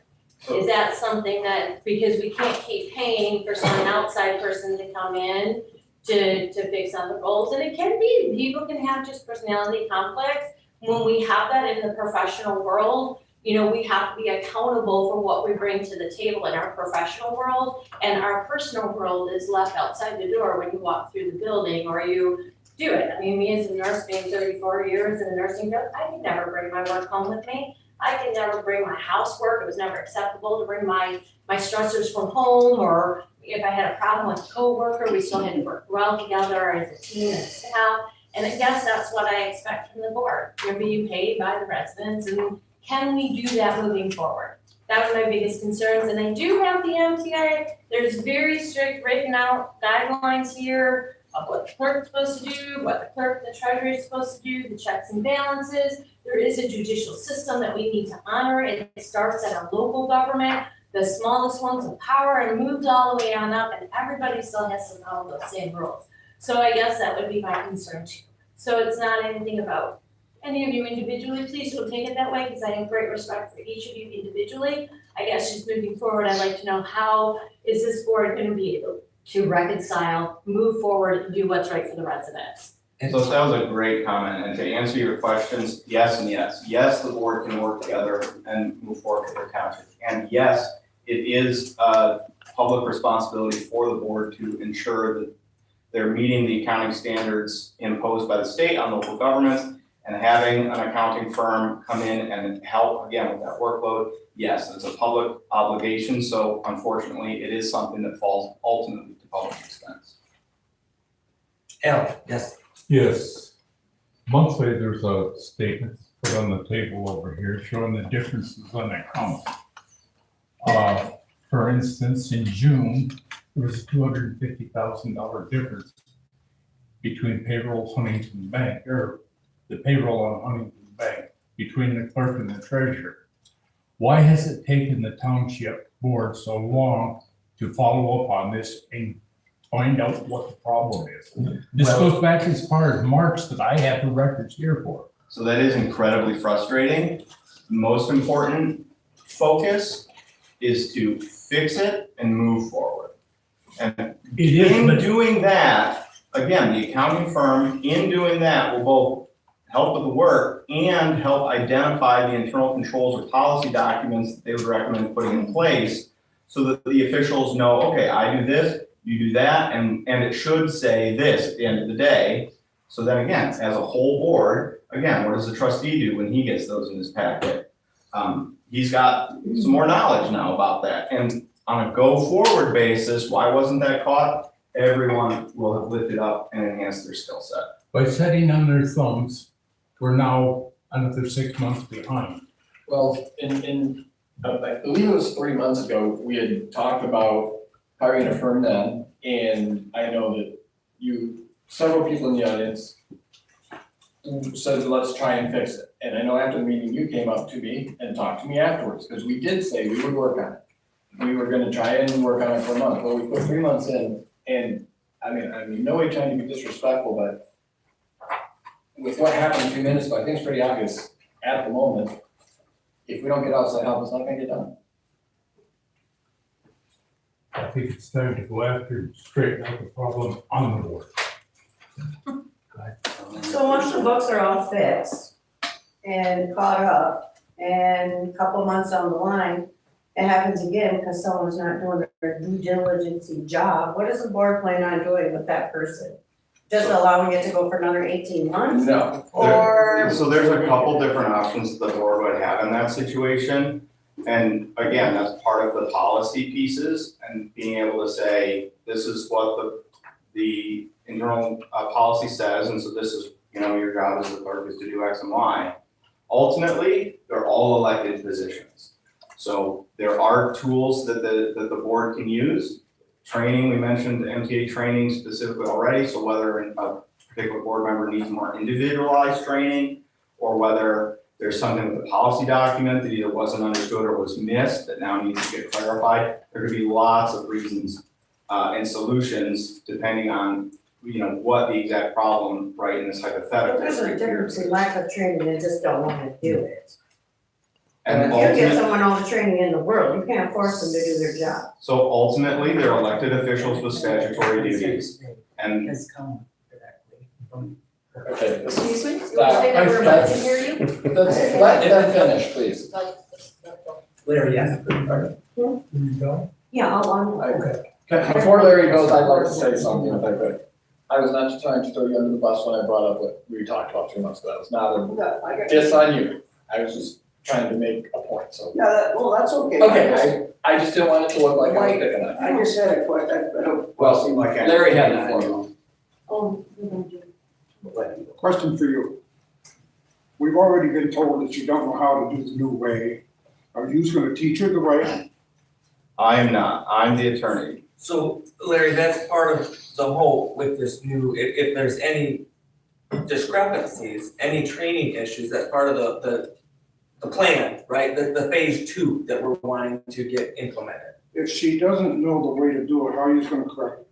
Is that something that, because we can't keep paying for some outside person to come in to fix on the goals, and it can be, people can have just personality conflicts. When we have that in the professional world, you know, we have to be accountable for what we bring to the table in our professional world, and our personal world is left outside the door when you walk through the building or you do it. I mean, me as a nurse being 34 years in the nursing field, I could never bring my work home with me. I could never bring my housework. It was never acceptable to bring my stressors from home, or if I had a problem with a coworker, we still had to work well together as a team and staff. And I guess that's what I expect from the board. You're being paid by the residents, and can we do that moving forward? That was my biggest concerns, and I do have the MTA. There's very strict written out guidelines here of what the clerk's supposed to do, what the clerk, the treasurer is supposed to do, the checks and balances. There is a judicial system that we need to honor. It starts at a local government, the smallest ones in power, and moves all the way on up, and everybody still has to follow those same rules. So I guess that would be my concern too. So it's not anything about any of you individually, please don't take it that way, because I have great respect for each of you individually. I guess just moving forward, I'd like to know, how is this board gonna be able to reconcile, move forward, and do what's right for the residents? So that was a great comment, and to answer your questions, yes and yes. Yes, the board can work together and move forward with the township. And yes, it is a public responsibility for the board to ensure that they're meeting the accounting standards imposed by the state on local governments, and having an accounting firm come in and help, again, with that workload. Yes, it's a public obligation, so unfortunately, it is something that falls ultimately to public expense. Al, yes. Yes. Monthly, there's a statement put on the table over here showing the differences on accounts. For instance, in June, there was a $250,000 difference between payroll Huntington Bank, or the payroll on Huntington Bank, between the clerk and the treasurer. Why has it taken the township board so long to follow up on this and find out what the problem is? This goes back as far as March that I have the records here for. So that is incredibly frustrating. The most important focus is to fix it and move forward. And It is, in but doing that, again, the accounting firm, in doing that, will both help with the work and help identify the internal controls or policy documents that they would recommend putting in place, so that the officials know, okay, I do this, you do that, and it should say this at the end of the day. So then again, as a whole board, again, what does the trustee do when he gets those in his packet? He's got some more knowledge now about that. And on a go-forward basis, why wasn't that caught? Everyone will have lifted up and enhanced their skill set. by sitting on their thumbs, we're now another 6 months behind. Well, I believe it was 3 months ago, we had talked about hiring a firm then, and I know that several people in the audience said, let's try and fix it. And I know after the meeting, you came up to me and talked to me afterwards, because we did say we would work on it. We were gonna try and work on it for a month. Well, we put 3 months in, and I mean, no way trying to be disrespectful, but with what happened a few minutes ago, I think it's pretty obvious at the moment, if we don't get outside help, it's not gonna get done. I think it's time to go after and straighten out the problem on the board. So once the books are all fixed and caught up, and a couple months down the line, it happens again because someone's not doing their due diligence job, what does the board plan on doing with that person? Just allowing it to go for another 18 months? No. Or, So there's a couple different options the board would have in that situation. And again, that's part of the policy pieces, and being able to say, this is what the internal policy says, and so this is, your job as the clerk is to do X and Y. Ultimately, they're all elected positions. So there are tools that the board can use. Training, we mentioned MTA training specifically already, so whether a particular board member needs more individualized training, or whether there's something with the policy document that either wasn't understood or was missed that now needs to get clarified. There could be lots of reasons and solutions depending on, what the exact problem, right, in this hypothetical. There's a difference in lack of training and just don't wanna do it. And If you give ultimately, someone all the training in the world, you can't force them to do their job. so ultimately, they're elected officials with statutory duties. And Has come directly from. Okay, Excuse me? You Stop. say that we're about to hear you? let's let them finish, please. Larry, yes? Yeah, I'll, Okay, before Larry goes, I'd like to say something if I could. I was not trying to throw you under the bus when I brought up what we talked about 2 months ago. It was not a diss on you. I was just trying to make a point, so. Yeah, that's okay. Okay, I just didn't want it to look like I was picking on you. I just had a question, I don't. Well, seem like I- Larry had the floor. oh, Question for you. We've already been told that you don't know how to do the new way. Are you just gonna teach her the way? I am not, I'm the attorney. So Larry, that's part of the hope with this new, if there's any discrepancies, any training issues, that's part of the plan, right? The phase 2 that we're wanting to get implemented. If she doesn't know the way to do it, how are you just gonna correct it?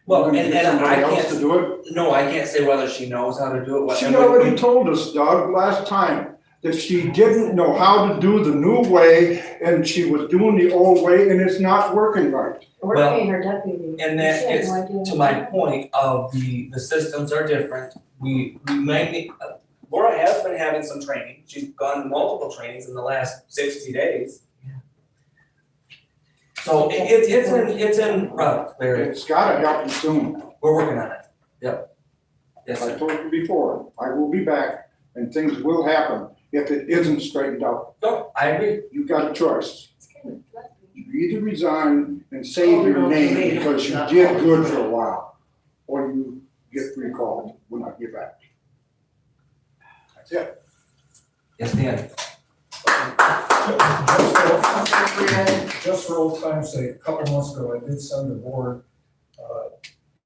Well, You're gonna and get I somebody else can't, to do it? no, I can't say whether she knows how to do it. She already told us, Doug, last time, that she didn't know how to do the new way, and she was doing the old way, and it's not working right. we're Well, paying her deputy. And that She has gets no idea. to my point of the systems are different. We might need, Laura has been having some training. She's gone to multiple trainings in the last 60 days. So it's in route, Larry. It's gotta help you soon. We're working on it. Yep. Yes, I sir. told you before, I will be back, and things will happen if it isn't straightened out. No, I agree. You got a choice. You either resign and save your name because you did good for a while, or you get recalled when I get back. That's it. Yes, Dan. Just for old time's sake, a couple months ago, I did send the board,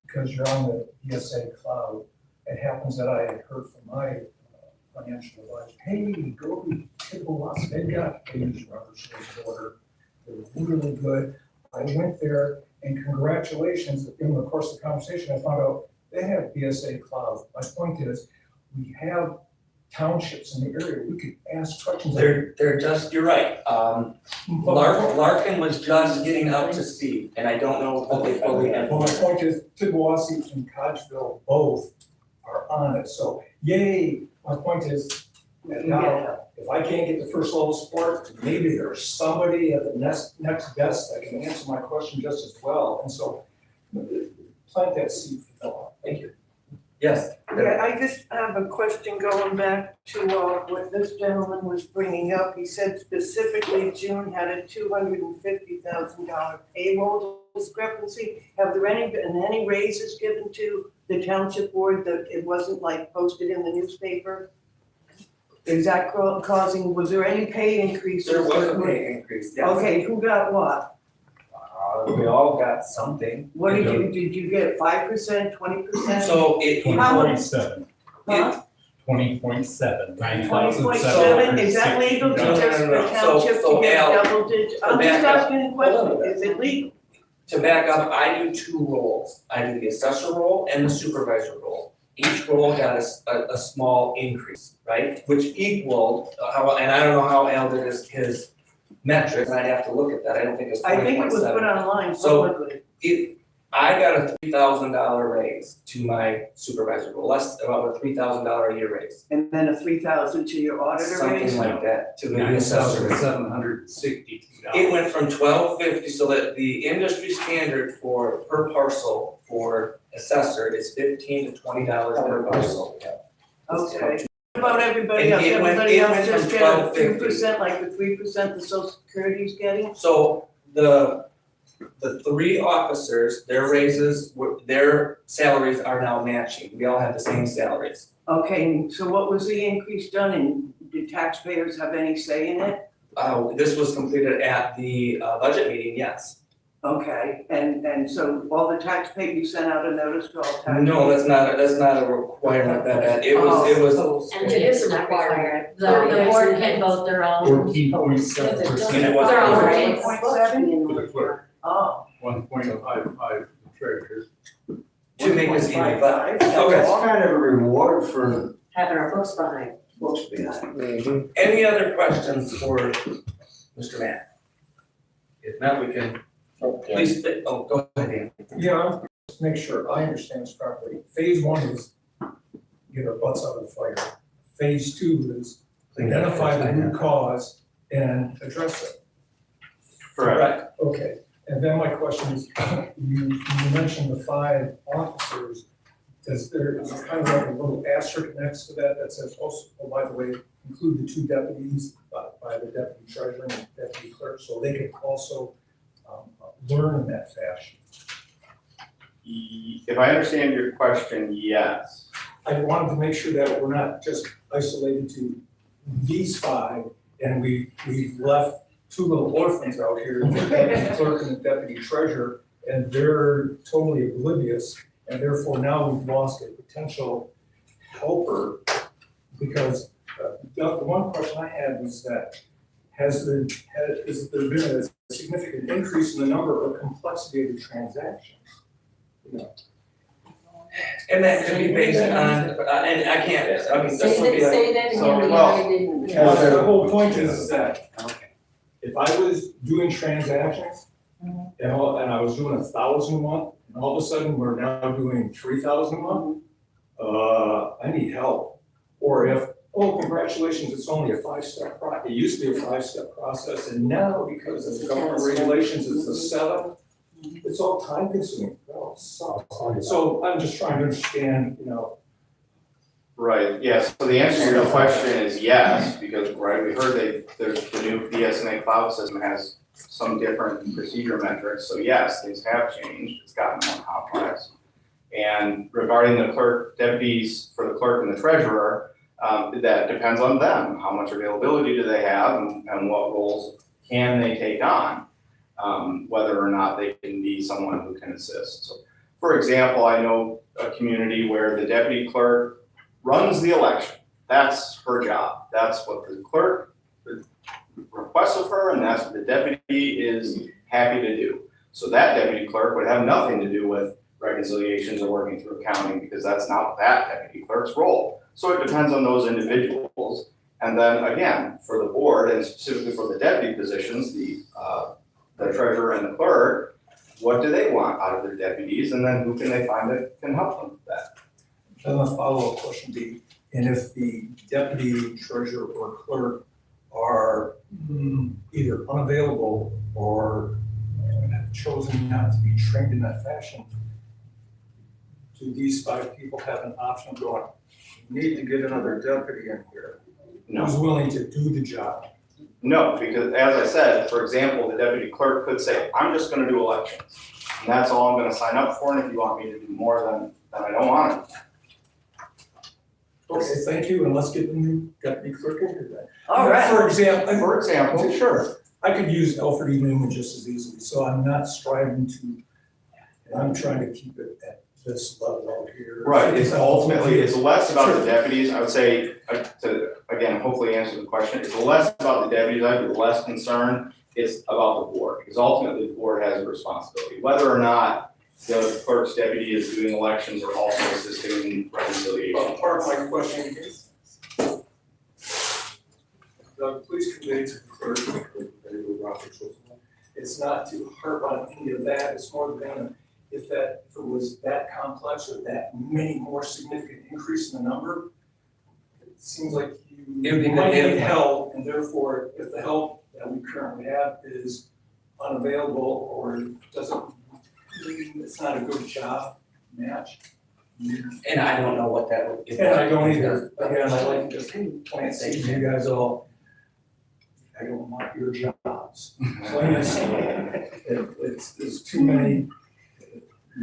because you're on the ESA cloud, it happens that I had heard from my financial advisor, hey, go to Tidwell, they've got page runners in order. They're really good. I went there and congratulations, in the course of the conversation, I found out they have ESA cloud. My point is, we have townships in the area, we could ask questions. They're just, you're right. Larkin was just getting up to speed, and I don't know what they fully Well, my implemented. point is, Tidwell and Codgeville both are on it, so yay. My point is, now, if I can't get the first level support, maybe there's somebody at the next desk that can answer my question just as well, and so plant that seed for Philip. Thank you. Yes. Yeah, I just have a question going back to what this gentleman was bringing up. He said specifically June had a $250,000 payroll discrepancy. Have there been any raises given to the township board that it wasn't like posted in the newspaper? Is that causing, was there any pay increases? There was a pay increase, yes. Okay, who got what? We all got something. What did you get, 5%, 20%? So it. 20.7. Huh? 20.7. 20.7, is that legal to No, no, just no, for no. township So to get Al, double digit? I'm back just up. asking a question, is it legal? To back up, I do 2 roles. I do the assessor role and the supervisor role. Each role got a small increase, right? Which equaled, and I don't know how Al did his metrics, and I'd have to look at that. I don't think it's 20.7. I think it was put online So- publicly. I got a $3,000 raise to my supervisor role, about a $3,000 a year raise. And then a 3,000 to your auditor raise? Something like that, to the assessor. $9,762. It went from $12.50, so that the industry standard for per parcel for assessor is $15 to $20 per parcel. Okay. What about everybody And else? it went- Everybody it else went just from get a 12.50. 3%, like the 3% the social security's getting? So the 3 officers, their raises, their salaries are now matching. We all have the same salaries. Okay, so what was the increase done and did taxpayers have any say in it? This was completed at the budget meeting, yes. Okay, and so all the taxpayers, you sent out a notice to all taxpayers? No, that's not a requirement that, it was, And It is it's a not requirement. required. The board can vote their own. 14.7%. And it was- They're all right. 14.7? For the clerk, Oh. 1.55 for the treasurer. to make us even, but, It's okay. kind of a reward for Having our books behind. books behind. Any other questions for Mr. Matt? If not, we can, please, go ahead, Dan. Yeah, just make sure I understand this properly. Phase one is get our butts out of the fire. Phase two is identify the root cause and address it. Correct. Okay, and then my question is, you mentioned the 5 officers. Is there kind of like a little asterisk next to that that says, oh, by the way, include the 2 deputies by the deputy treasurer and deputy clerk, so they can also learn in that fashion? If I understand your question, yes. I wanted to make sure that we're not just isolated to these 5 and we've left 2 little orphans out here, the deputy clerk and the deputy treasurer, and they're totally oblivious, and therefore now we've lost a potential helper. Because the one question I had was that, has there been a significant increase in the number or complexity of the transactions? You know, And that could be based on, and I can't, I mean, this would be like. Say that so, again, well, I didn't. the whole point is that if I was doing transactions and I was doing 1,000 a month, and all of a sudden we're now doing 3,000 a month, I need help. Or if, oh, congratulations, it's only a 5-step process. It used to be a 5-step process, and now because of government regulations, it's a 7. It's all time consuming. So I'm just trying to understand, you know. Right, yes, so the answer to your question is yes, because, right, we heard there's the new BSNA cloud system has some different procedure metrics, so yes, things have changed, it's gotten more complex. And regarding the clerk, deputies for the clerk and the treasurer, that depends on them, how much availability do they have and what roles can they take on, whether or not they can be someone who can assist. So, for example, I know a community where the deputy clerk runs the election. That's her job. That's what the clerk requests of her, and that's what the deputy is happy to do. So that deputy clerk would have nothing to do with reconciliations or working through accounting, because that's not that deputy clerk's role. So it depends on those individuals. And then again, for the board and specifically for the deputy positions, the treasurer and the clerk, what do they want out of their deputies, and then who can they find that can help them with that? Then a follow-up question be, and if the deputy treasurer or clerk are either unavailable or have chosen not to be trained in that fashion, do these 5 people have an option of going, we need to get another deputy in here? No. Who's willing to do the job? No, because as I said, for example, the deputy clerk could say, I'm just gonna do elections. And that's all I'm gonna sign up for, and if you want me to do more, then I don't want it. Okay, thank you, and let's get the new deputy clerk in here then. All right. For example, Sure. I could use Alfred E. Newman just as easily, so I'm not striving to, and I'm trying to keep it at this level out here. Right, it's less about the deputies, I would say, to, again, hopefully answer the question, it's less about the deputies, I'd be less concerned, it's about the board, because ultimately the board has a responsibility, whether or not the clerk's deputy is doing elections or also assisting in reconciliation. Well, part of my question is, please convey to the clerk, it's not to harp on any of that, it's more than if it was that complex or that many more significant increase in the number, it seems like you might need help, and therefore, if the help that we currently have is unavailable or doesn't, it's not a good job match. And I don't know what that would. And I don't either, again, I like to just plant seeds, you guys all, I don't want your jobs. It's too many,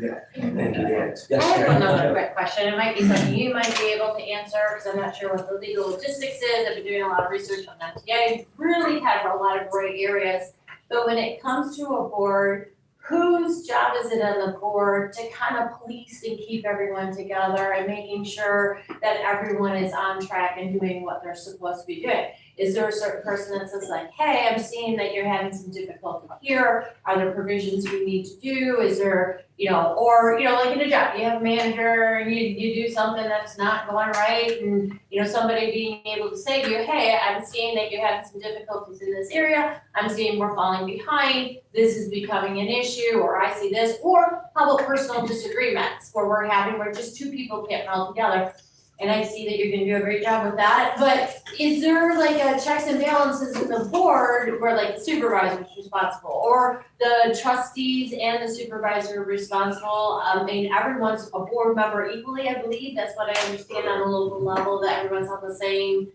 yeah. Thank you, Dan. I have another quick question, it might be something you might be able to answer, because I'm not sure what the legal logistics is, I've been doing a lot of research on that. Yeah, it really has a lot of gray areas, but when it comes to a board whose job is it on the board to kind of police and keep everyone together and making sure that everyone is on track and doing what they're supposed to be doing? Is there a certain person that says like, hey, I'm seeing that you're having some difficulty here, are there provisions we need to do, is there, or, like in a job, you have a manager and you do something that's not going right, and, somebody being able to say to you, hey, I'm seeing that you're having some difficulties in this area, I'm seeing we're falling behind, this is becoming an issue, or I see this, or how about personal disagreements where just two people can't meld together. And I see that you're gonna do a great job with that, but is there like a checks and balances in the board where like the supervisor is responsible, or the trustees and the supervisor are responsible? I mean, everyone's a board member equally, I believe, that's what I understand on a local level, that everyone's on the same,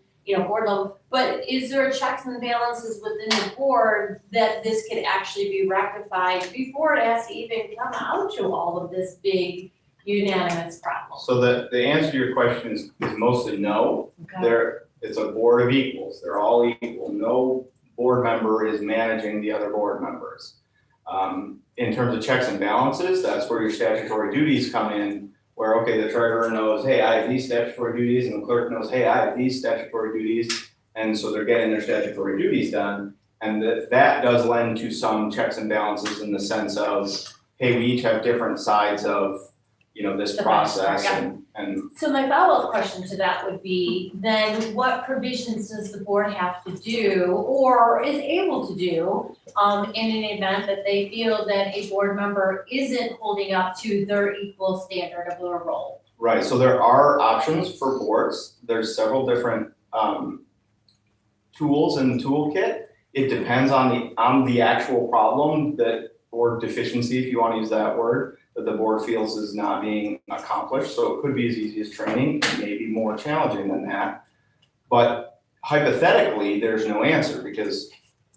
board level. But is there checks and balances within the board that this could actually be rectified before it has to even come out to all of this big unanimous problem? So the answer to your question is mostly no. Okay. It's a board of equals, they're all equal, no board member is managing the other board members. In terms of checks and balances, that's where your statutory duties come in, where, okay, the treasurer knows, hey, I have these statutory duties, and the clerk knows, hey, I have these statutory duties, and so they're getting their statutory duties done. And that does lend to some checks and balances in the sense of, hey, we each have different sides of this The process, yeah. and So my follow-up question to that would be, then what provisions does the board have to do or is able to do in an event that they feel that a board member isn't holding up to their equal standard of their role? right, so there are options for boards. There's several different tools in the toolkit. It depends on the actual problem or deficiency, if you want to use that word, that the board feels is not being accomplished. So it could be as easy as training, it may be more challenging than that. But hypothetically, there's no answer, because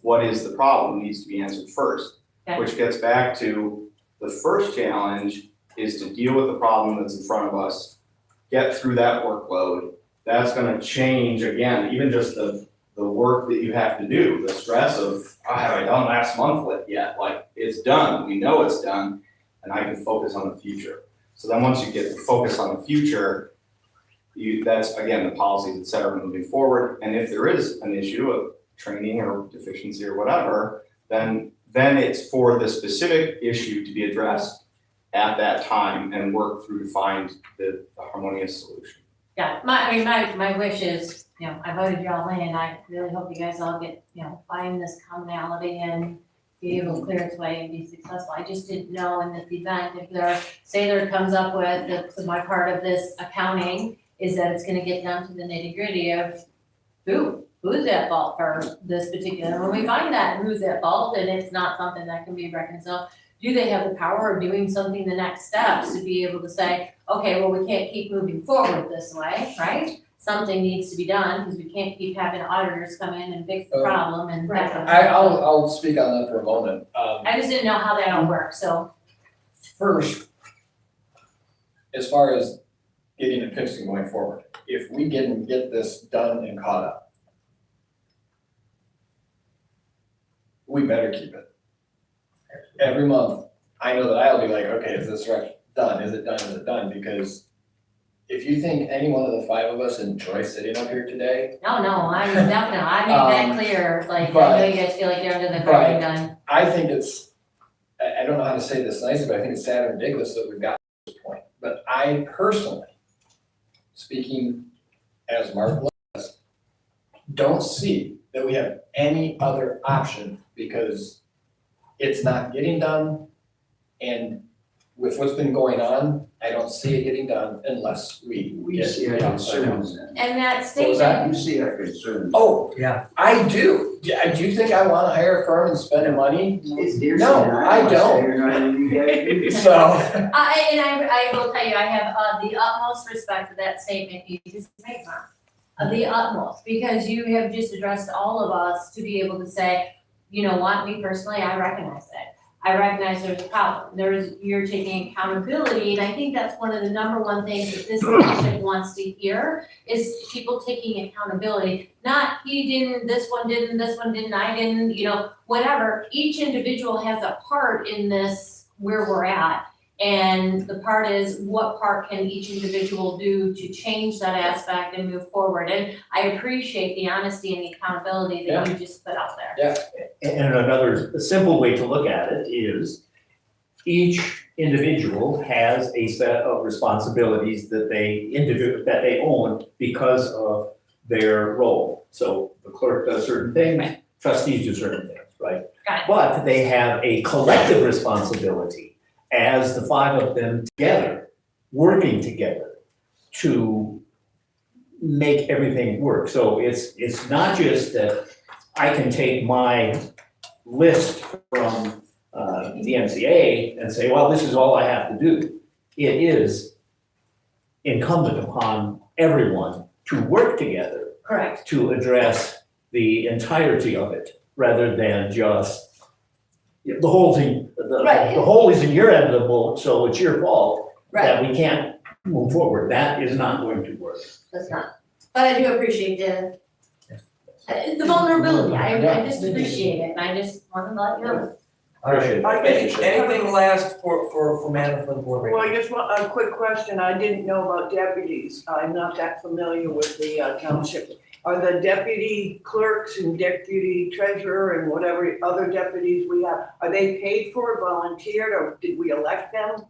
what is the problem needs to be answered first. Okay. Which gets back to the first challenge is to deal with the problem that's in front of us, get through that workload. That's gonna change, again, even just the work that you have to do, the stress of, oh, have I done last month yet? Like, it's done, we know it's done, and I can focus on the future. So then once you get to focus on the future, that's, again, the policies, et cetera, moving forward. And if there is an issue of training or deficiency or whatever, then it's for the specific issue to be addressed at that time and work through to find the harmonious solution. Yeah, my wish is, I voted y'all in, and I really hope you guys all get, find this commonality and be able to clear its way and be successful. I just didn't know in this event, if there comes up with, my part of this accounting is that it's gonna get down to the nitty gritty of who's at fault for this particular, when we find that who's at fault and it's not something that can be reconciled, do they have the power of doing something the next steps to be able to say, okay, well, we can't keep moving forward this way, right? Something needs to be done, because we can't keep having auditors come in and fix the problem and that kind of stuff. I'll speak on that for a moment. I just didn't know how that all worked, so. First, as far as getting it fixed and going forward, if we can get this done and caught up, we better keep it. Every month, I know that I'll be like, okay, is this done? Is it done? Is it done? Because if you think any one of the five of us enjoy sitting up here today. No, I made that clear, like, I know you guys feel like you're under the burning gun. I think I don't know how to say this nicely, but I think it's sad and ridiculous that we've got to this point. But I personally, speaking as Mark Lewis, don't see that we have any other option, because it's not getting done. And with what's been going on, I don't see it getting done unless we get see our the outside help. concerns. And that What was that? statement, You see our concerns. Oh, Yeah. I do. Yeah, do you think I wanna hire a firm and spend money? It's dear. No, I don't. So, I will tell you, I have the utmost respect for that statement you just made, Mark. The utmost, because you have just addressed all of us to be able to say, you know what, me personally, I recognize it. I recognize there's a problem, you're taking accountability, and I think that's one of the number one things that this township wants to hear, is people taking accountability. Not, he didn't, this one didn't, I didn't, whatever. Each individual has a part in this, where we're at. And the part is, what part can each individual do to change that aspect and move forward? And I appreciate the honesty and the accountability that you just put out there. And another simple way to look at it is each individual has a set of responsibilities that they own because of their role. So the clerk does certain things, trustees do certain things, right? Got it. But they have a collective responsibility as the five of them together, working together to make everything work. So it's not just that I can take my list from the MCA and say, well, this is all I have to do. It is incumbent upon everyone to work together. Correct. To address the entirety of it, rather than just the whole thing, the hole is in your end of the boat, so it's your fault that we can't move forward. That is not going to work. That's not, but I do appreciate the vulnerability, I just appreciate it, and I just wanted to let you know. All right, I guess- anything last for Madam for the board right Well, now? I just want a quick question. I didn't know about deputies. I'm not that familiar with the township. Are the deputy clerks and deputy treasurer and whatever other deputies we have, are they paid for, volunteered, or did we elect them?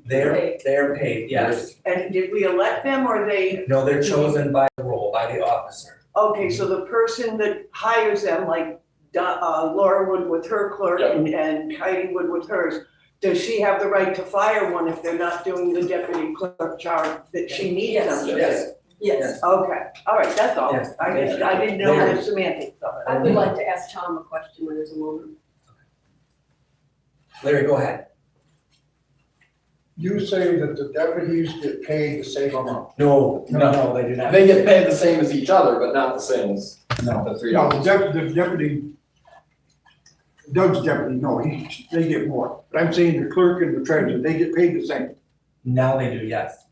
They're paid, yes. And did we elect them or they? No, they're chosen by the role, by the officer. Okay, so the person that hires them, like Laura would with her clerk and Heidi would with hers, does she have the right to fire one if they're not doing the deputy clerk job that she needs them to do? Yes. Okay, all right, that's all. Yes. I didn't know the semantics of it. I would like to ask Tom a question when there's a moment. Larry, go ahead. You say that the deputies get paid the same amount. No, they do not. They get paid the same as each other, but not the same as the three No, others. the deputy, Doug's deputy, no, they get more. But I'm saying the clerk and the treasurer, they get paid the same. Now they do, yes.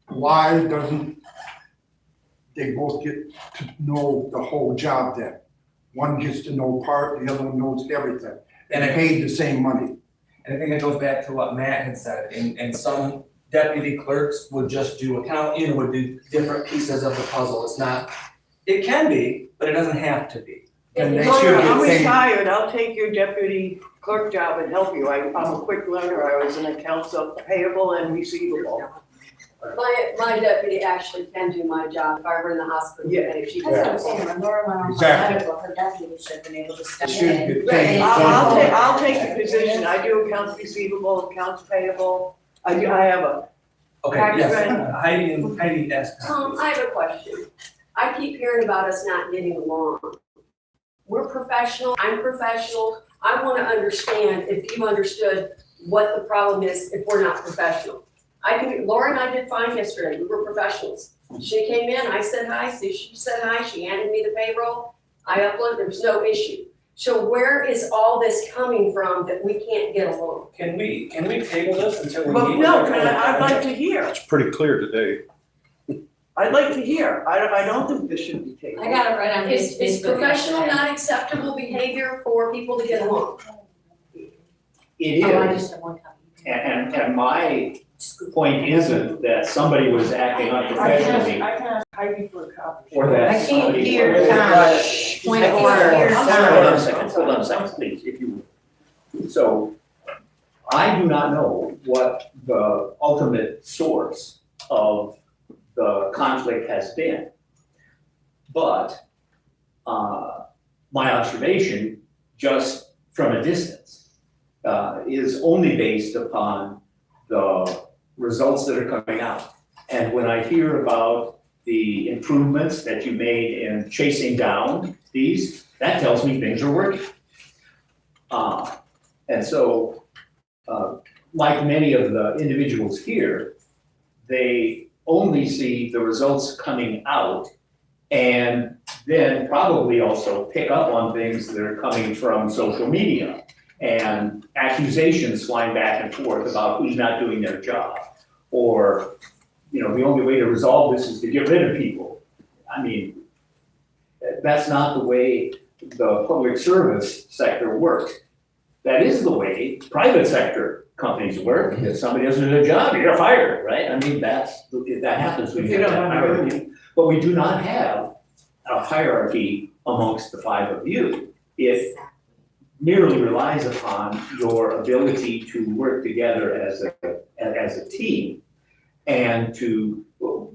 Why doesn't they both get to know the whole job then? One gets to know part, the other one knows everything, and paid the same money. And I think it goes back to what Matt had said, and some deputy clerks would just do would do different pieces of the puzzle. It's not, it can be, but it doesn't have to be. And they Laura, should I'm get paid. retired, I'll take your deputy clerk job and help you. I'm a quick learner. I was in accounts of payable and receivable. My deputy actually can do my job if I were in the hospital, Yeah. and if she. That's what I'm saying, when Laura went on Exactly. medical, her deputy should have been able to step Should in. get paid. I'll take the position. I do accounts receivable, accounts payable. I have a, Okay, Tax yes, rate. Heidi asked. Tom, I have a question. I keep hearing about us not getting along. We're professional, I'm professional. I wanna understand if you understood what the problem is if we're not professional. Laura and I did fine yesterday, we were professionals. She came in, I said hi, so she said hi, she handed me the payroll, I uploaded, there was no issue. So where is all this coming from that we can't get along? Can we table this until we but meet? no, with I'd like to hear. It's pretty clear today. I'd like to hear. I don't think this should be taken. I got it right on Is Facebook. professional not acceptable behavior for people to get along? It Oh, I is, just have one copy. and my point isn't that somebody was acting unprofessionally, I can ask Heidi for a copy. or that I can't somebody. hear Tom. Point of order. Hold on a second, please, if you. So, I do not know what the ultimate source of the conflict has been. But, my observation, just from a distance, is only based upon the results that are coming out. And when I hear about the improvements that you made in chasing down these, that tells me things are working. And so, like many of the individuals here, they only see the results coming out and then probably also pick up on things that are coming from social media and accusations flying back and forth about who's not doing their job. Or, the only way to resolve this is to get rid of people. I mean, that's not the way the public service sector works. That is the way private sector companies work. If somebody doesn't do their job, you're fired, right? I mean, that happens when you have that hierarchy. But we do not have a hierarchy amongst the five of you. It merely relies upon your ability to work together as a team and to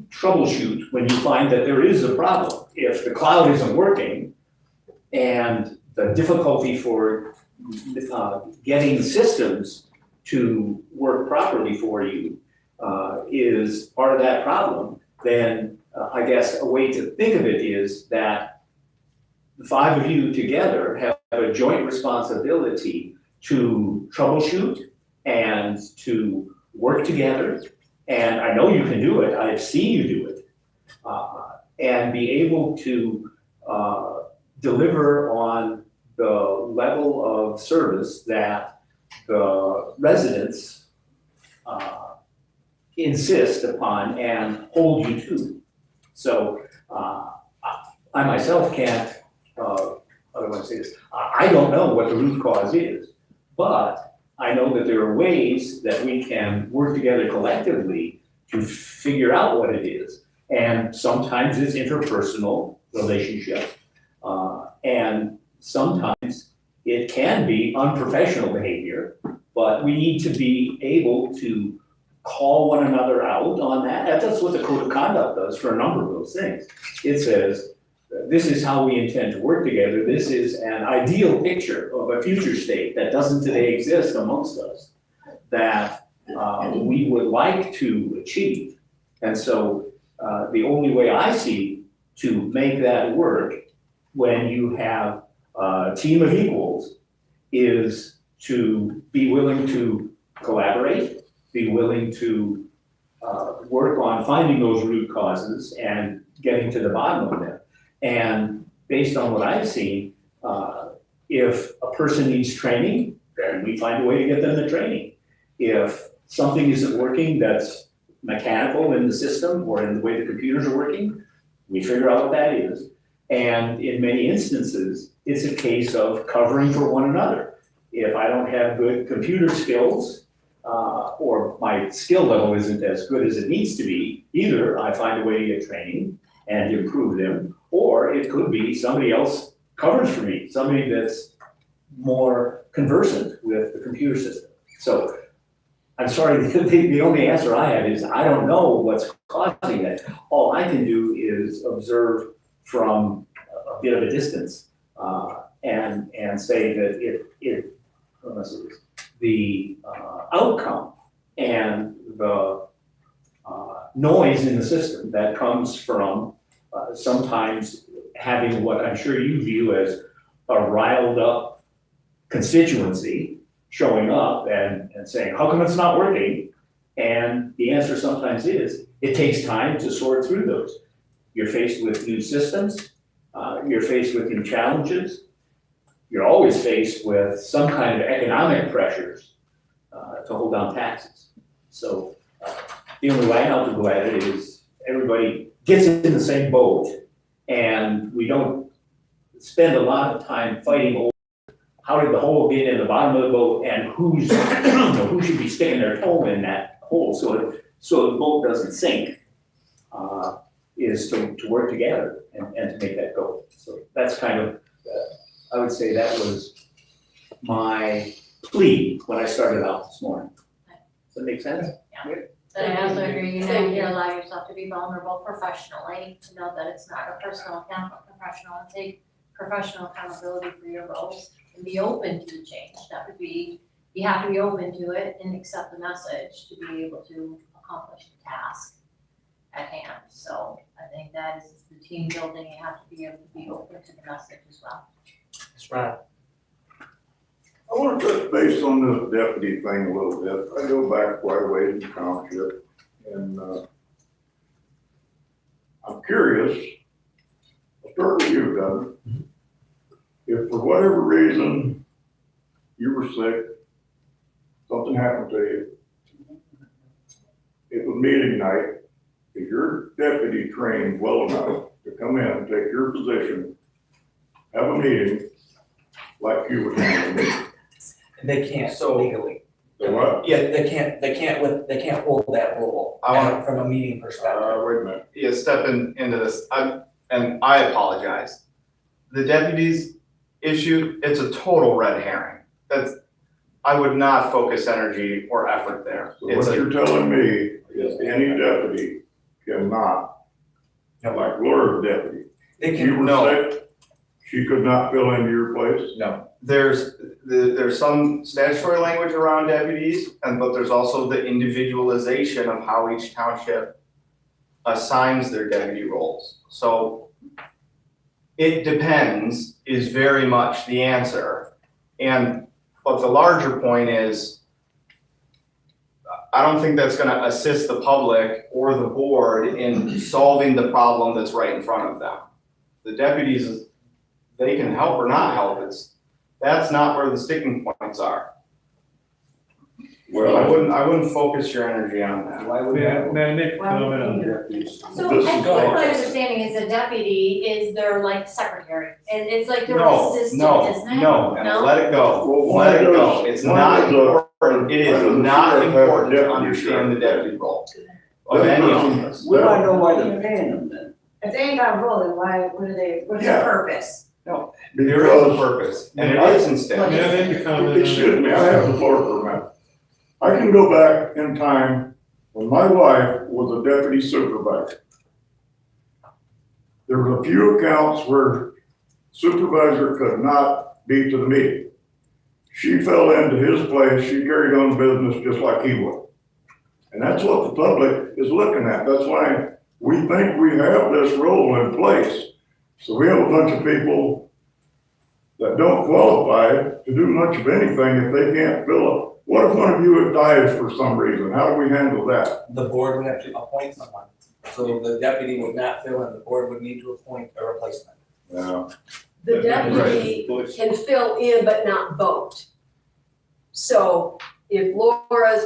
troubleshoot when you find that there is a problem. If the cloud isn't working and the difficulty for getting systems to work properly for you is part of that problem, then I guess a way to think of it is that the five of you together have a joint responsibility to troubleshoot and to work together. And I know you can do it, I've seen you do it, and be able to deliver on the level of service that the residents insist upon and hold you to. So I myself can't, how do I want to say this? I don't know what the root cause is, but I know that there are ways that we can work together collectively to figure out what it is. And sometimes it's interpersonal relationships, and sometimes it can be unprofessional behavior, but we need to be able to call one another out on that. That's what the code of conduct does for a number of those things. It says, this is how we intend to work together. This is an ideal picture of a future state that doesn't today exist amongst us, that we would like to achieve. And so the only way I see to make that work when you have a team of equals is to be willing to collaborate, be willing to work on finding those root causes and getting to the bottom of them. And based on what I've seen, if a person needs training, then we find a way to get them the training. If something isn't working that's mechanical in the system or in the way the computers are working, we figure out what that is. And in many instances, it's a case of covering for one another. If I don't have good computer skills, or my skill level isn't as good as it needs to be, either I find a way to get training and improve them, or it could be somebody else covers for me, somebody that's more conversant with the computer system. So I'm sorry, the only answer I have is I don't know what's causing that. All I can do is observe from a bit of a distance and say that the outcome and the noise in the system that comes from sometimes having what I'm sure you view as a riled up constituency showing up and saying, how come it's not working? And the answer sometimes is, it takes time to sort through those. You're faced with new systems, you're faced with new challenges, you're always faced with some kind of economic pressures to hold down taxes. So the only way out to go at it is everybody gets in the same boat, and we don't spend a lot of time fighting over how did the hole get in the bottom of the boat and who should be sticking their toe in that hole so the boat doesn't sink, is to work together and to make that go. So that's kind of, I would say that was my plea when I started out this morning. Does that make sense? But I also agree, you have to allow yourself to be vulnerable professionally, to know that it's not a personal account, but professional, and take professional accountability for your roles and be open to the change. That would be, you have to be open to it and accept the message to be able to accomplish the task at hand. So I think that is the team building, you have to be able to be open to the message as well. That's right. I want to touch base on this deputy thing a little bit. I go back quite a ways in the township, and I'm curious, I'll start with you, Doug. If for whatever reason you were sick, something happened to you. It was meeting night, is your deputy trained well enough to come in, take your position, have a meeting like you would handle a meeting? They can't So- legally. The what? Yeah, they can't hold that role from a meeting perspective. Wait a minute. Yeah, stepping into this, and I apologize. The deputies issue, it's a total red herring. I would not focus energy or effort there. So It's what a, you're telling me is any deputy cannot, like Laura's deputy, They you can, were sick, she could not fill into your place? no, there's some statutory language around deputies, but there's also the individualization of how each township assigns their deputy roles. So it depends is very much the answer. But the larger point is, I don't think that's gonna assist the public or the board in solving the problem that's right in front of them. The deputies, they can help or not help, that's not where the sticking points are. Well, I wouldn't focus your energy on that. Why would May I, that? may I make a comment on deputies? So This I is think all- my understanding is the deputy is their like secretary, and it's like their No, assistant, no, isn't it? no, and let it go, Well, why let it go, does- it's why not does the- important, it why is does the not sheriff have a important to deputy understand the sheriff? deputy role of any office. We wanna know why they're paying them then. If they ain't got a role, then what are they, what's Yeah. the purpose? There is a Because, purpose, and it is instead. May I make a comment on that? excuse me, I have the floor for a minute. I can go back in time when my wife was a deputy supervisor. There were a few accounts where supervisor could not be to the meeting. She fell into his place, she carried on business just like he would. And that's what the public is looking at, that's why we think we have this role in place. So we have a bunch of people that don't qualify to do much of anything if they can't fill up. What if one of you dies for some reason? How do we handle that? the board would have to appoint someone. So the deputy would not fill in, the board would need to appoint a replacement. Yeah. The deputy can fill in but not vote. So if Laura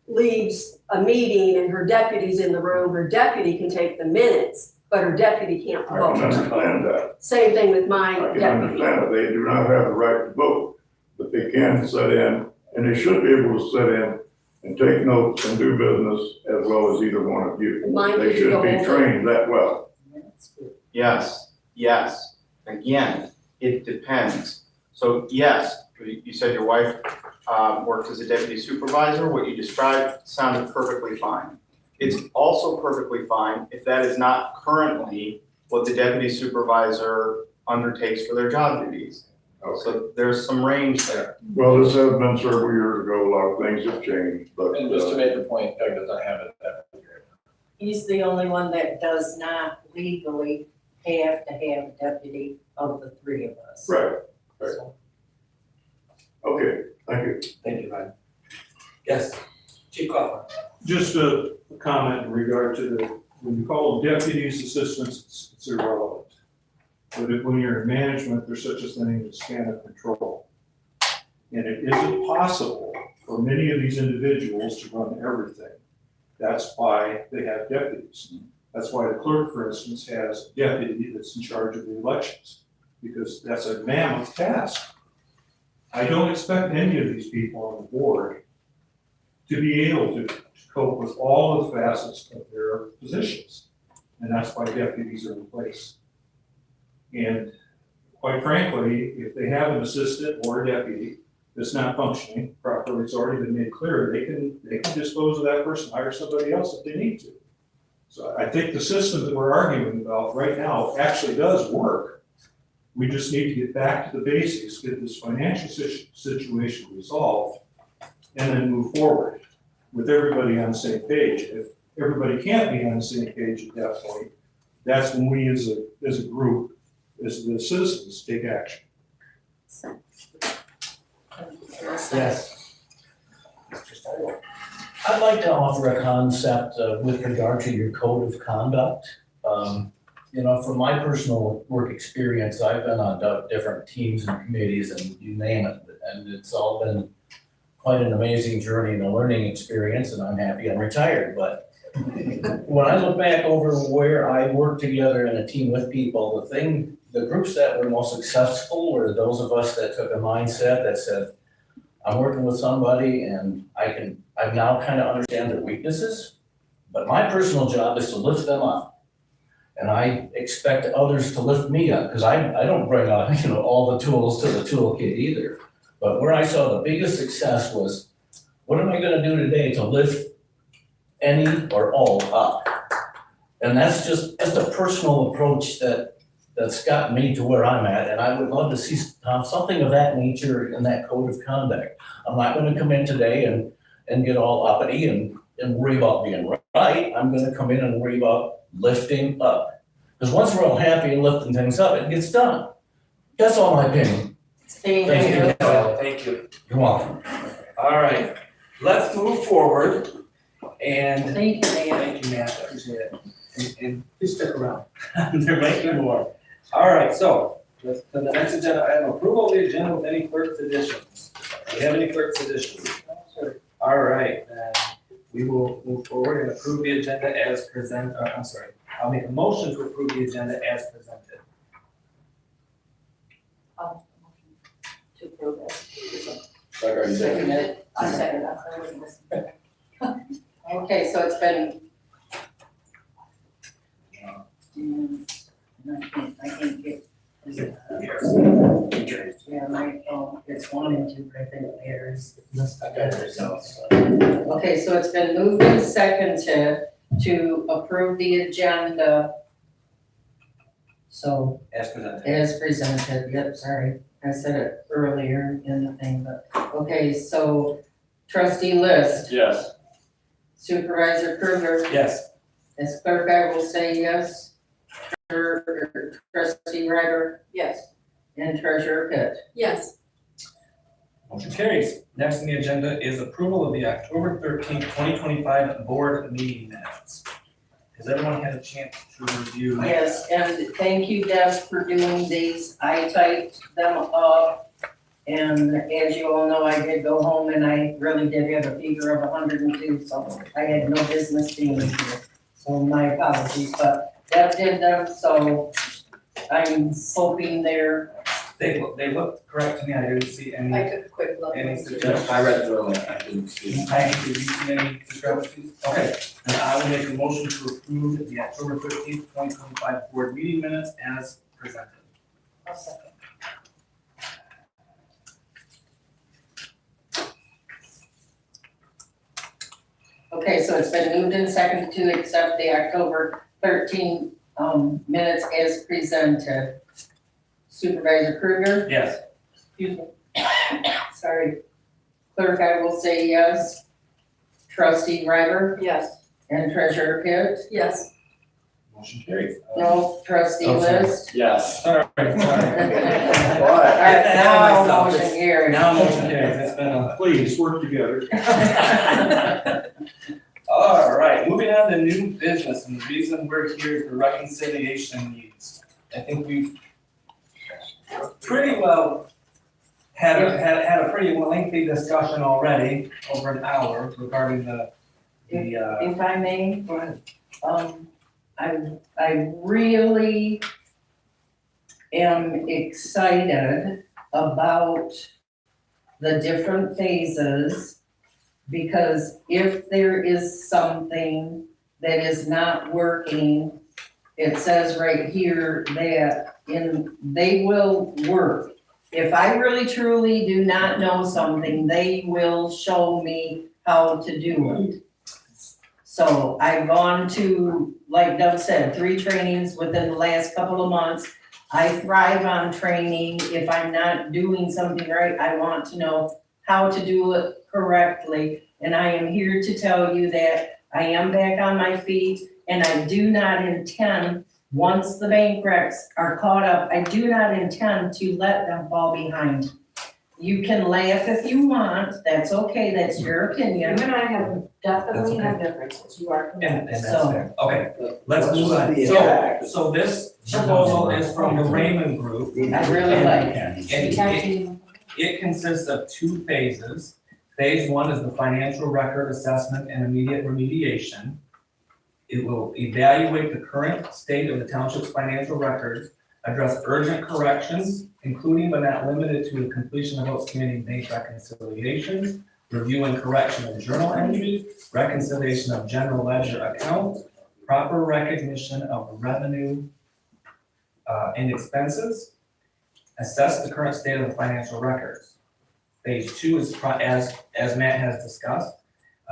leaves a meeting and her deputy's in the room, her deputy can take the minutes, but her deputy can't I can vote. understand that. Same thing with my I can deputy. understand that. They do not have the right to vote, but they can sit in, and they should be able to sit in and take notes and do business as well as either one of you. Mine They can should go be over. trained that well. Yes, yes, again, it depends. So yes, you said your wife worked as a deputy supervisor, what you described sounded perfectly fine. It's also perfectly fine if that is not currently what the deputy supervisor undertakes for their job duties. Okay. So there's some range there. Well, this has been several years ago, a lot of things have changed, but, And just to make the point, Doug does not have it that here. He's the only one that does not legally have to have a deputy of the three of us. right, right. Okay, thank you. Thank you, Ryan. Yes, Chief Kaufman. Just a comment in regard to when you call them deputies, assistants, it's irrelevant. But when you're in management, there's such a thing as span of control. And it isn't possible for many of these individuals to run everything. That's why they have deputies. That's why the clerk, for instance, has a deputy that's in charge of the elections, because that's a mammoth task. I don't expect any of these people on the board to be able to cope with all the facets of their positions. And that's why deputies are in place. And quite frankly, if they have an assistant or a deputy that's not functioning properly, it's already been made clear, they can dispose of that person, hire somebody else if they need to. So I think the system that we're arguing about right now actually does work. We just need to get back to the basics, get this financial situation resolved, and then move forward with everybody on the same page. If everybody can't be on the same page at that point, that's when we as a group, as the citizens, take action. Yes. Mr. Stidle. I'd like to offer a concept with regard to your code of conduct. you know, from my personal work experience, I've been on different teams and committees and you name it. And it's all been quite an amazing journey and a learning experience, and I'm happy I'm retired. But when I look back over where I worked together in a team with people, the groups that were most successful were those of us that took a mindset that said, I'm working with somebody and I now kind of understand their weaknesses, but my personal job is to lift them up. And I expect others to lift me up, because I don't bring out, you know, all the tools to the toolkit either. But where I saw the biggest success was, what am I gonna do today to lift any or all up? And that's just a personal approach that's gotten me to where I'm at, and I would love to see something of that nature in that code of conduct. I'm not gonna come in today and get all uppity and worry about being right. I'm gonna come in and worry about lifting up. Because once we're all happy and lifting things up, it gets done. That's all my opinion. Thank Thank you. you, Cal. Thank you. You're welcome. All right, let's move forward and Thank you, Mayor. thank you, Matt, I appreciate it. And please stick around. There might be more. All right, so the next agenda, I have approval of the agenda with any clerk's additions. Do you have any clerk's additions? All right, then we will move forward and approve the agenda as presented, I'll make a motion to approve the agenda as presented. To approve it. Second. I second that, I wasn't listening. Okay, so it's been. I can't get. Is it? Yeah, my phone, it's 1 and 2, I think there's. Okay, so it's been moved and seconded to approve the agenda. So, As presented. as presented, yep, sorry, I said it earlier in the thing, but, okay, so trustee List, Yes. supervisor Kruger, Yes. as clerk, I will say yes. Trustee Ryder Yes. and treasurer Pitt. Yes. Motion carries. Next on the agenda is approval of the October 13th, 2025 board meeting minutes. Has everyone had a chance to review? Yes, and thank you, Deb, for doing these. I typed them up. And as you all know, I did go home and I really did have a fever of 102, so I had no business being here. So my apologies, but Deb did them, so I'm hoping They look correct to me. I didn't see any. I took a quick look. Any suggestions? I read through it, I didn't see. Did you see any discrepancies? Okay, then I will make a motion to approve the October 13th, 2025 board meeting minutes as presented. I'll second. okay, so it's been moved and seconded to accept the October 13 minutes as presented. Supervisor Kruger? Yes. Excuse me. Sorry. Clerk, I will say yes. Trustee Ryder Yes. and treasurer Pitt? Yes. Motion carries. No. Trustee Oh, sorry. List? Yes. Sorry. All right, now motion carries. Now motion carries. It's been a. Please, work together. All right, moving on to new business, and the reason we're here is the reconciliation needs. I think we've pretty well had a pretty lengthy discussion already, over an hour, regarding the. If I may, Go ahead. I really am excited about the different phases, because if there is something that is not working, it says right here that they will work. If I really truly do not know something, they will show me how to do it. So I've gone to, like Doug said, 3 trainings within the last couple of months. I thrive on training. If I'm not doing something right, I want to know how to do it correctly. And I am here to tell you that I am back on my feet, and I do not intend, once the bank recs are caught up, I do not intend to let them fall behind. You can laugh if you want, that's okay, that's your You opinion. and I have definitely That's have differences, you are correct. And that's So- fair. Okay, let's move on. Let's So this proposal is from the Raymond Group. I really like it. And it consists of two phases. Phase one is the financial record assessment and immediate remediation. It will evaluate the current state of the township's financial records, address urgent corrections, including but not limited to the completion of outstanding bank reconciliations, review and correction of journal entries, reconciliation of general ledger accounts, proper recognition of revenue and expenses, assess the current state of the financial records. Phase two is, as Matt has discussed,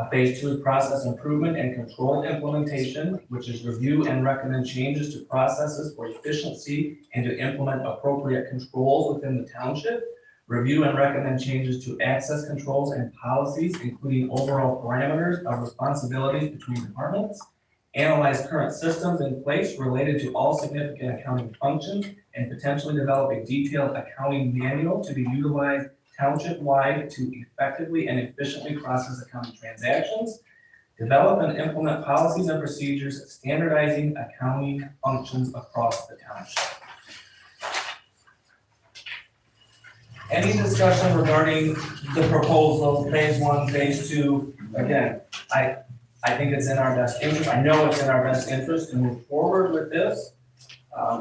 phase two is process improvement and control implementation, which is review and recommend changes to processes for efficiency and to implement appropriate controls within the township. Review and recommend changes to access controls and policies, including overall parameters of responsibilities between departments. Analyze current systems in place related to all significant accounting functions and potentially develop a detailed accounting manual to be utilized township-wide to effectively and efficiently process accounting transactions. Develop and implement policies and procedures standardizing accounting functions across the township. Any discussion regarding the proposal, phase one, phase two? Again, I think it's in our best interest, I know it's in our best interest to move forward with this.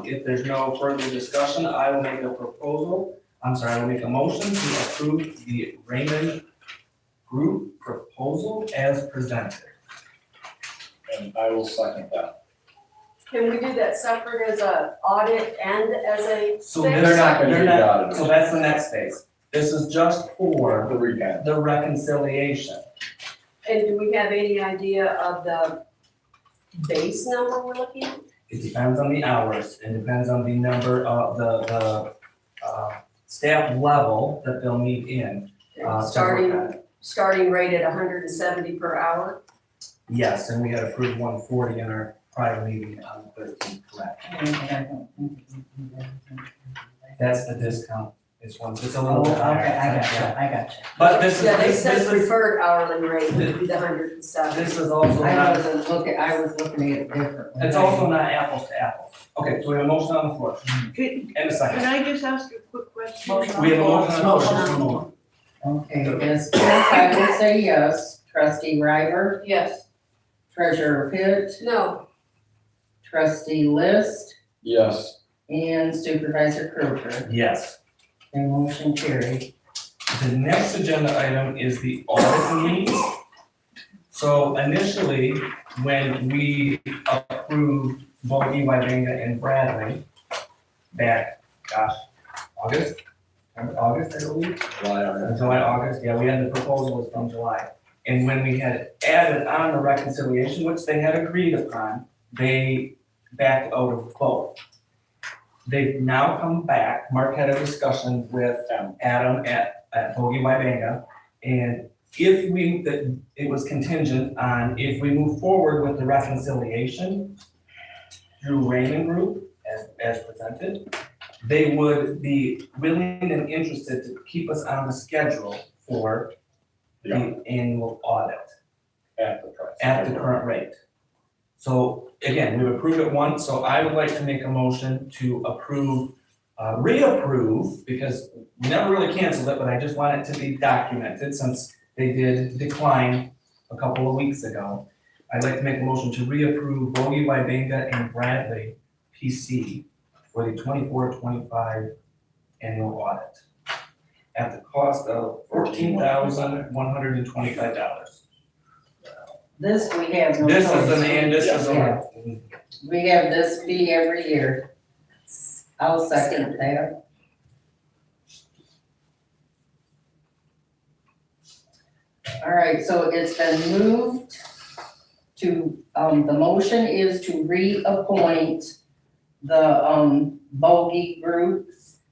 If there's no further discussion, I will make a motion to approve the Raymond Group proposal as presented. And I will second that. Can we do that separate as a audit and as a So fix? They're not gonna do the audit. So that's the next phase. This is just for The recap. the reconciliation. And do we have any idea of the base number we're looking at? It depends on the hours, it depends on the number of the staff level that they'll need in. to work on it. Starting rate at 170 per hour? Yes, and we had approved 140 in our prior meeting on the 13th, correct? That's the discount, it's a Oh, little okay, bit higher. I got you. But this is, Yeah, they this said is, preferred hourly rate would be the 170. this is also I not, was looking at it differently. it's also not apples to apples. Okay, so we have a motion on the floor, Can and a second. I just ask you a quick question? We have a motion on the floor. Okay, as I would say yes, trustee Reiber, Yes. treasurer Pitt, No, trustee List, Yes. and supervisor Krueger. Yes. And motion carried. The next agenda item is the audit needs. So initially, when we approved both Wybanga and Bradley back, August, I believe? July, August, yeah, we had the proposal was from July. And when we had added on the reconciliation, which they had agreed upon, they backed out of both. They've now come back, Mark had a discussion with Adam at Bogey Wybanga, and it was contingent on if we move forward with the reconciliation through Raymond Group as presented, they would be willing and interested to keep us on the schedule for the annual audit At the price. at the current rate. So again, we've approved it once, so I would like to make a motion to approve, reapprove, because we never really canceled it, but I just want it to be documented since they did decline a couple of weeks ago. I'd like to make a motion to reapprove Bogey, Wybanga, and Bradley PC for the 24-25 annual audit at the cost of $14,125. This we have no This is choice. a. We have this fee every year. I'll second that. All right, so it's been moved to, the motion is to reappoint the, Bogey Group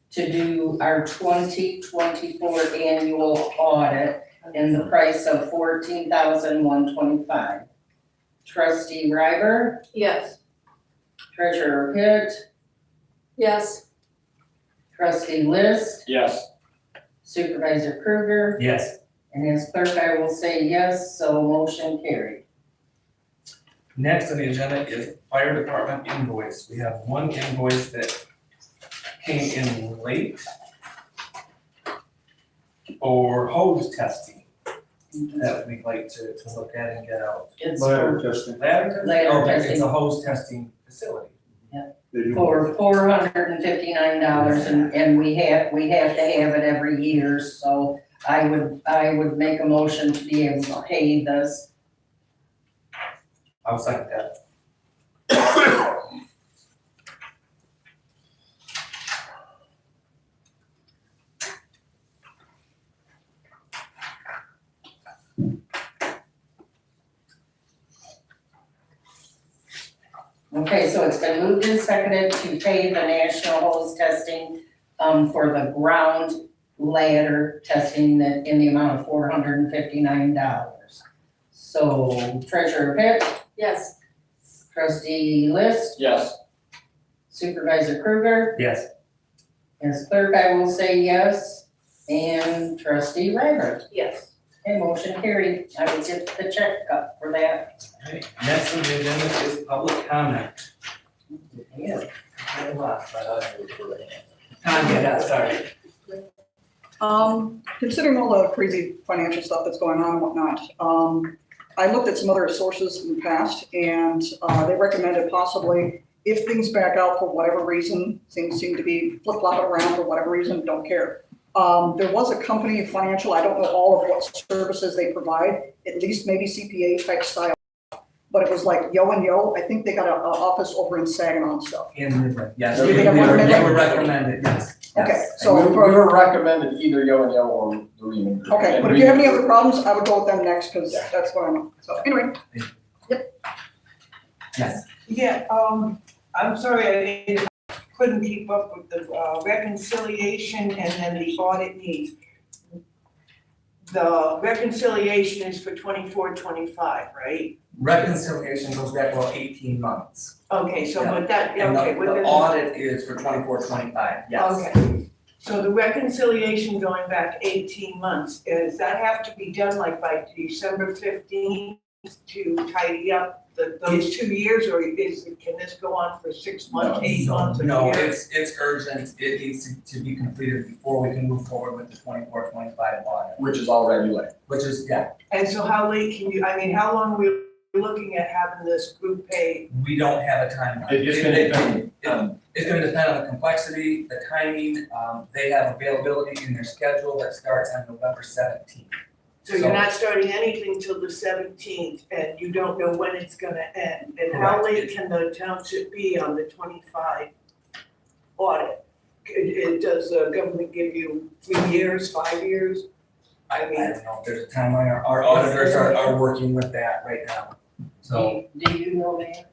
to do our 2024 annual audit in the price of $14,125. Trustee Reiber, yes. treasurer Pitt, Yes, trustee List, Yes. Supervisor Kruger, Yes. and as clerk, I will say yes, so motion carried. Next on the agenda is fire department invoice. We have one invoice that came in late for hose testing that we'd like to look at and get out. It's Ladder for, testing. Ladder Ladder Okay, it's testing. a hose testing facility. They do for $459, and we have to have it every year, so I would make a motion to be able to pay this. I'll second that. Okay, so it's been moved and seconded to pay the national hose testing, for the ground ladder testing that in the amount of $459. So Treasurer Pitt, Yes, Trustee List, Yes. Supervisor Kruger, Yes. as clerk, I will say yes, and Trustee Ryder. yes. Okay, motion carried. I will get the check up for that. Okay, next on the agenda is public comment. Yeah. Tanya, sorry. Considering all the crazy financial stuff that's going on and whatnot, I looked at some other sources in the past, and they recommended possibly, if things back out for whatever reason, things seem to be flip-flopping around for whatever reason, don't care. There was a company, financial, I don't know all of what services they provide, at least maybe CPA type style, but it was like Yo and Yo. I think they got an office over in Saginaw and stuff. In Midland, yes, Did they they have one in were Midland? recommended, yes. Okay, yes. so We for, were recommended either Yo and Yo or the Riemann Group. okay, And but if you have any Riemann other problems, I would go with them next, because Yeah. that's what I'm, so anyway. Yes. Yeah, I'm sorry, couldn't keep up with the reconciliation and then the audit needs. The reconciliation is for 24-25, right? Reconciliation goes back about 18 months. Okay, so Yeah. with that, And okay, the with the. audit is for 24-25. Yes. Okay, so the reconciliation going back 18 months, does that have to be done like by December 15th to tidy up those 2 years, or can this go on for 6 months, 8 months, a year? No, it's urgent. It needs to be completed before we can move forward with the 24-25 audit, Which is already late. which is, yeah, And so how late can you, I mean, how long are we looking at having this group pay? we don't have a timeline. It's gonna depend. It's gonna depend on the complexity, the timing. They have availability in their schedule that starts on November 17th. So you're not starting anything till the 17th, and you don't know when it's gonna end? And how Correct. late can the township be on the 25 audit? Does the government give you 3 years, 5 years? I don't know if there's a timeline. Our auditors are working with that right now. So, Do you know that?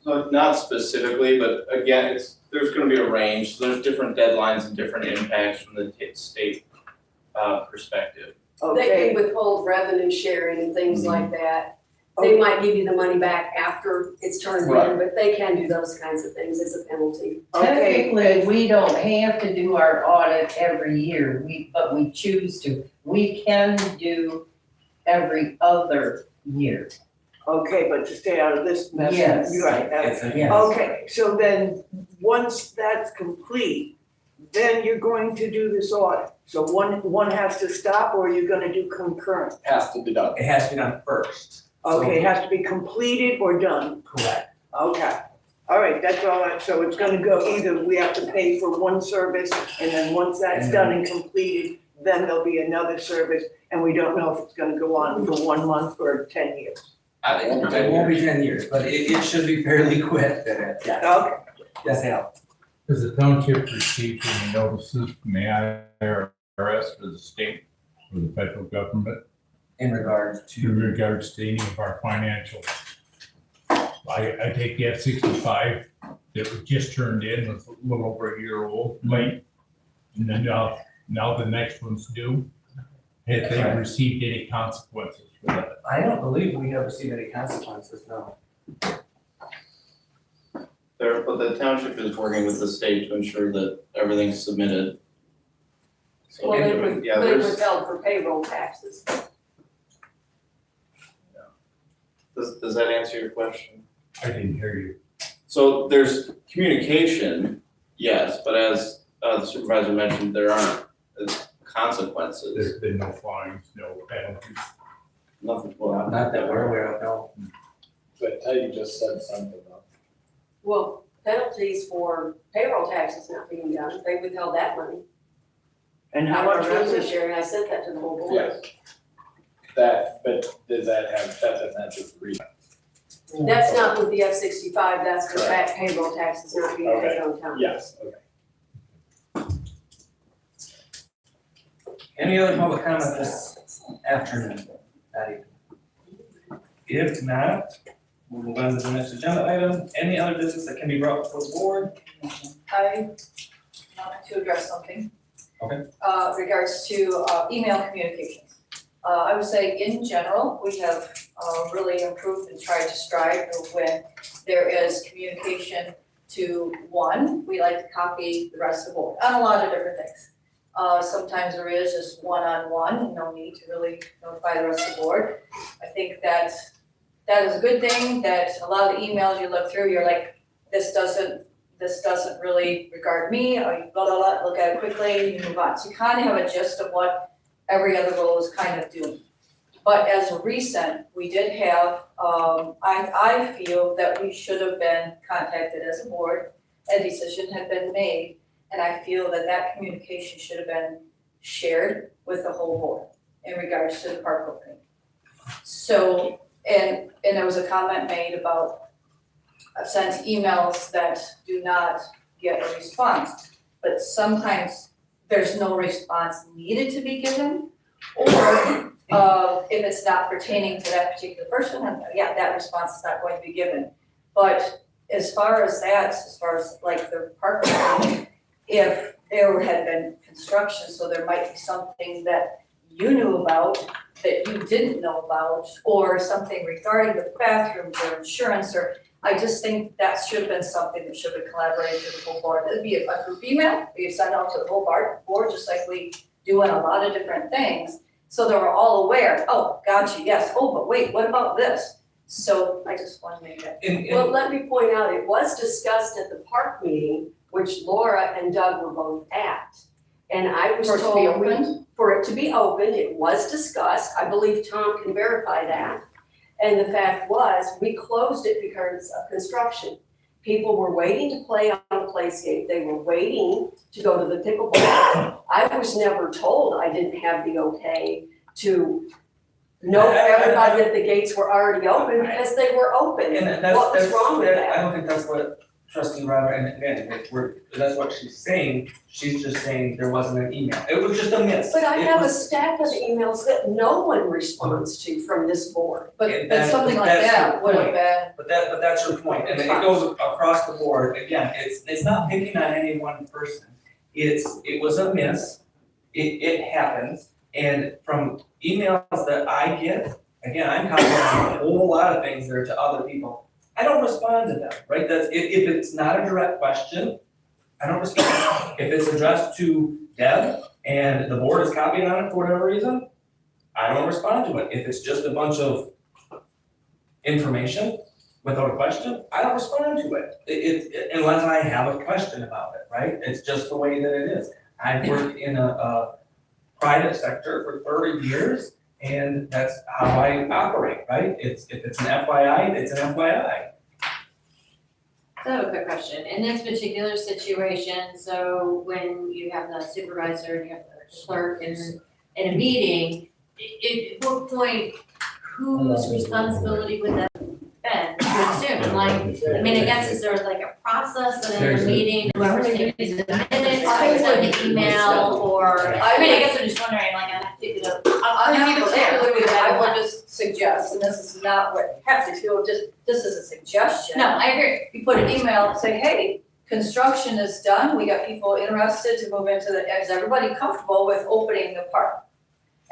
So not specifically, but again, there's gonna be a range, so there's different deadlines and different impacts from the state perspective. They Okay, can withhold revenue sharing and things like that. They might give you the money back after it's turned in, Right. but they can do those kinds of things as a penalty. okay, Technically, we don't have to do our audit every year, but we choose to. We can do every other year. okay, but to stay out of this mess. Yes. You're right, it's that's. a, Yes. Okay, so then, once that's complete, then you're going to do this audit. So one has to stop, or you're gonna do concurrent? Has to be done. it has to be done first. So- Okay, it has to be completed or done? Correct. Okay, all right, that's all, so it's gonna go, either we have to pay for one service, and then once that's And done and completed, then there'll be another service, and we don't know if it's gonna go on for 1 month or 10 years. It won't be 10 years, but it should be fairly quick. Yes. Okay, Yes, Al. Has the township received any notices from the IRS or the state or the federal government In regards in to, regards to any of our financial? I take the F-65 that was just turned in, was a little over a year old, late. And then now the next one's due. Have they received any consequences for that? I don't believe we have received any consequences, no. But the township is working with the state to ensure that everything's submitted. So, Well, they yeah, they there's, withheld for payroll taxes. does that answer your question? I didn't hear you. So there's communication, yes, but as the supervisor mentioned, there aren't consequences. There's been no fines, no penalties. Nothing, well, Not that we're aware of, no. But Teddy just said something about. Well, penalties for payroll taxes not being done, they withheld that money. And how much was Revenue it? sharing, I sent that to the whole board. Yes. That, but does that doesn't have to agree? That's not with the F-65, that's for back payroll taxes not being paid on time. Yes, okay. Any other public comment this afternoon? Patty? If not, we'll move on to the next agenda item. Any other business that can be brought before the board? I wanted to address something. Okay. Regards to email communications. I would say in general, we have really improved and tried to strive when there is communication to one, we like to copy the rest of the board on a lot of different things. Sometimes there is just one-on-one, no need to really notify the rest of the board. I think that is a good thing, that a lot of the emails you look through, you're like, this doesn't really regard me, or you blah, blah, blah, look at it quickly, you move on. So you kind of have a gist of what every other role is kind of doing. But as of recent, we did have, I feel that we should have been contacted as a board, a decision had been made, and I feel that that communication should have been shared with the whole board in regards to the park opening. So, and there was a comment made about, I've sent emails that do not get a response, but sometimes there's no response needed to be given, or if it's not pertaining to that particular person, yeah, that response is not going to be given. But as far as like the park, if there had been construction, so there might be something that you knew about that you didn't know about, or something regarding the bathrooms or insurance, or I just think that should have been something that should have been collaborated with the whole board. It'd be a group email, we send out to the whole board, just like we do in a lot of different things. So they were all aware, oh, gotcha, yes, oh, but wait, what about this? So I just want to make that. Well, let me point out, it was discussed at the park meeting, which Laura and Doug were both at. And I was For it to be told, opened? for it to be opened, it was discussed, I believe Tom can verify that. And the fact was, we closed it because of construction. People were waiting to play on the playscape, they were waiting to go to the pickleball. I was never told I didn't have the okay to note everybody that the gates were already open, because they were open. And What was wrong with I that? don't think that's what trustee Robert, and again, that's what she's saying, she's just saying there wasn't an email, it was just a miss. But I It have a was- stack of emails that no one responds to from this board. But That- something like that's that your would have point. been, But that's your point, and it goes across the board, again, it's not picking on any one person. It was a miss, it happens, and from emails that I get, again, I'm copying a whole lot of things there to other people. I don't respond to them, right? That's, if it's not a direct question, I don't respond. If it's addressed to Deb and the board is copied on it for whatever reason, I don't respond to it. If it's just a bunch of information without a question, I don't respond to it. Unless I have a question about it, right? It's just the way that it is. I've worked in a private sector for 30 years, and that's how I operate, right? If it's an FYI, it's an FYI. So I have a quick question. In this particular situation, so when you have the supervisor and you have the clerk in a meeting, at what point, whose responsibility would that been to assume? Like, I mean, I guess is there like a process within the meeting, whoever's taking the minutes, or send an email, or, I mean, I guess I'm just wondering, like, on that particular, I'm how many happy people to there? take a look at it. I will just suggest, and this is not what you have to do, this is a suggestion. No, I agree. You put an email and say, hey, construction is done, we got people interested to move into is everybody comfortable with opening the park?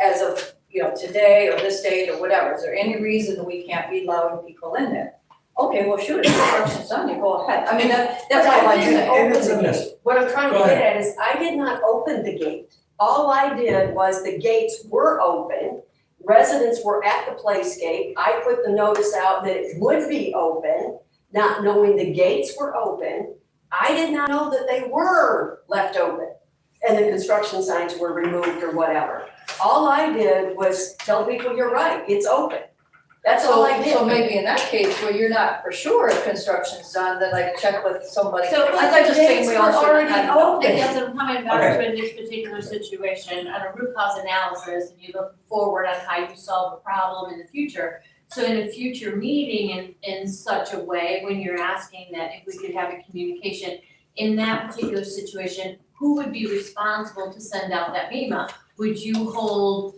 As of, today or this date or whatever, is there any reason we can't be allowing people in there? Okay, well, shoot, if construction's done, you go ahead, I mean, that's all I didn't say. open It's a the miss. gate. What I'm trying to Go get ahead. at is, I did not open the gate. All I did was the gates were open, residents were at the playscape. I put the notice out that it would be open, not knowing the gates were open. I did not know that they were left open and the construction signs were removed or whatever. All I did was tell people, you're right, it's open. That's all I did. So maybe in that case where you're not for sure if construction's done, then like check with somebody. So, I thought just saying gates we were also already had. open. I guess I'm coming back to in this particular situation, on a root cause analysis, and you look forward on how you solve a problem in the future. So in a future meeting in such a way, when you're asking that if we could have a communication, in that particular situation, who would be responsible to send out that memo? Would you hold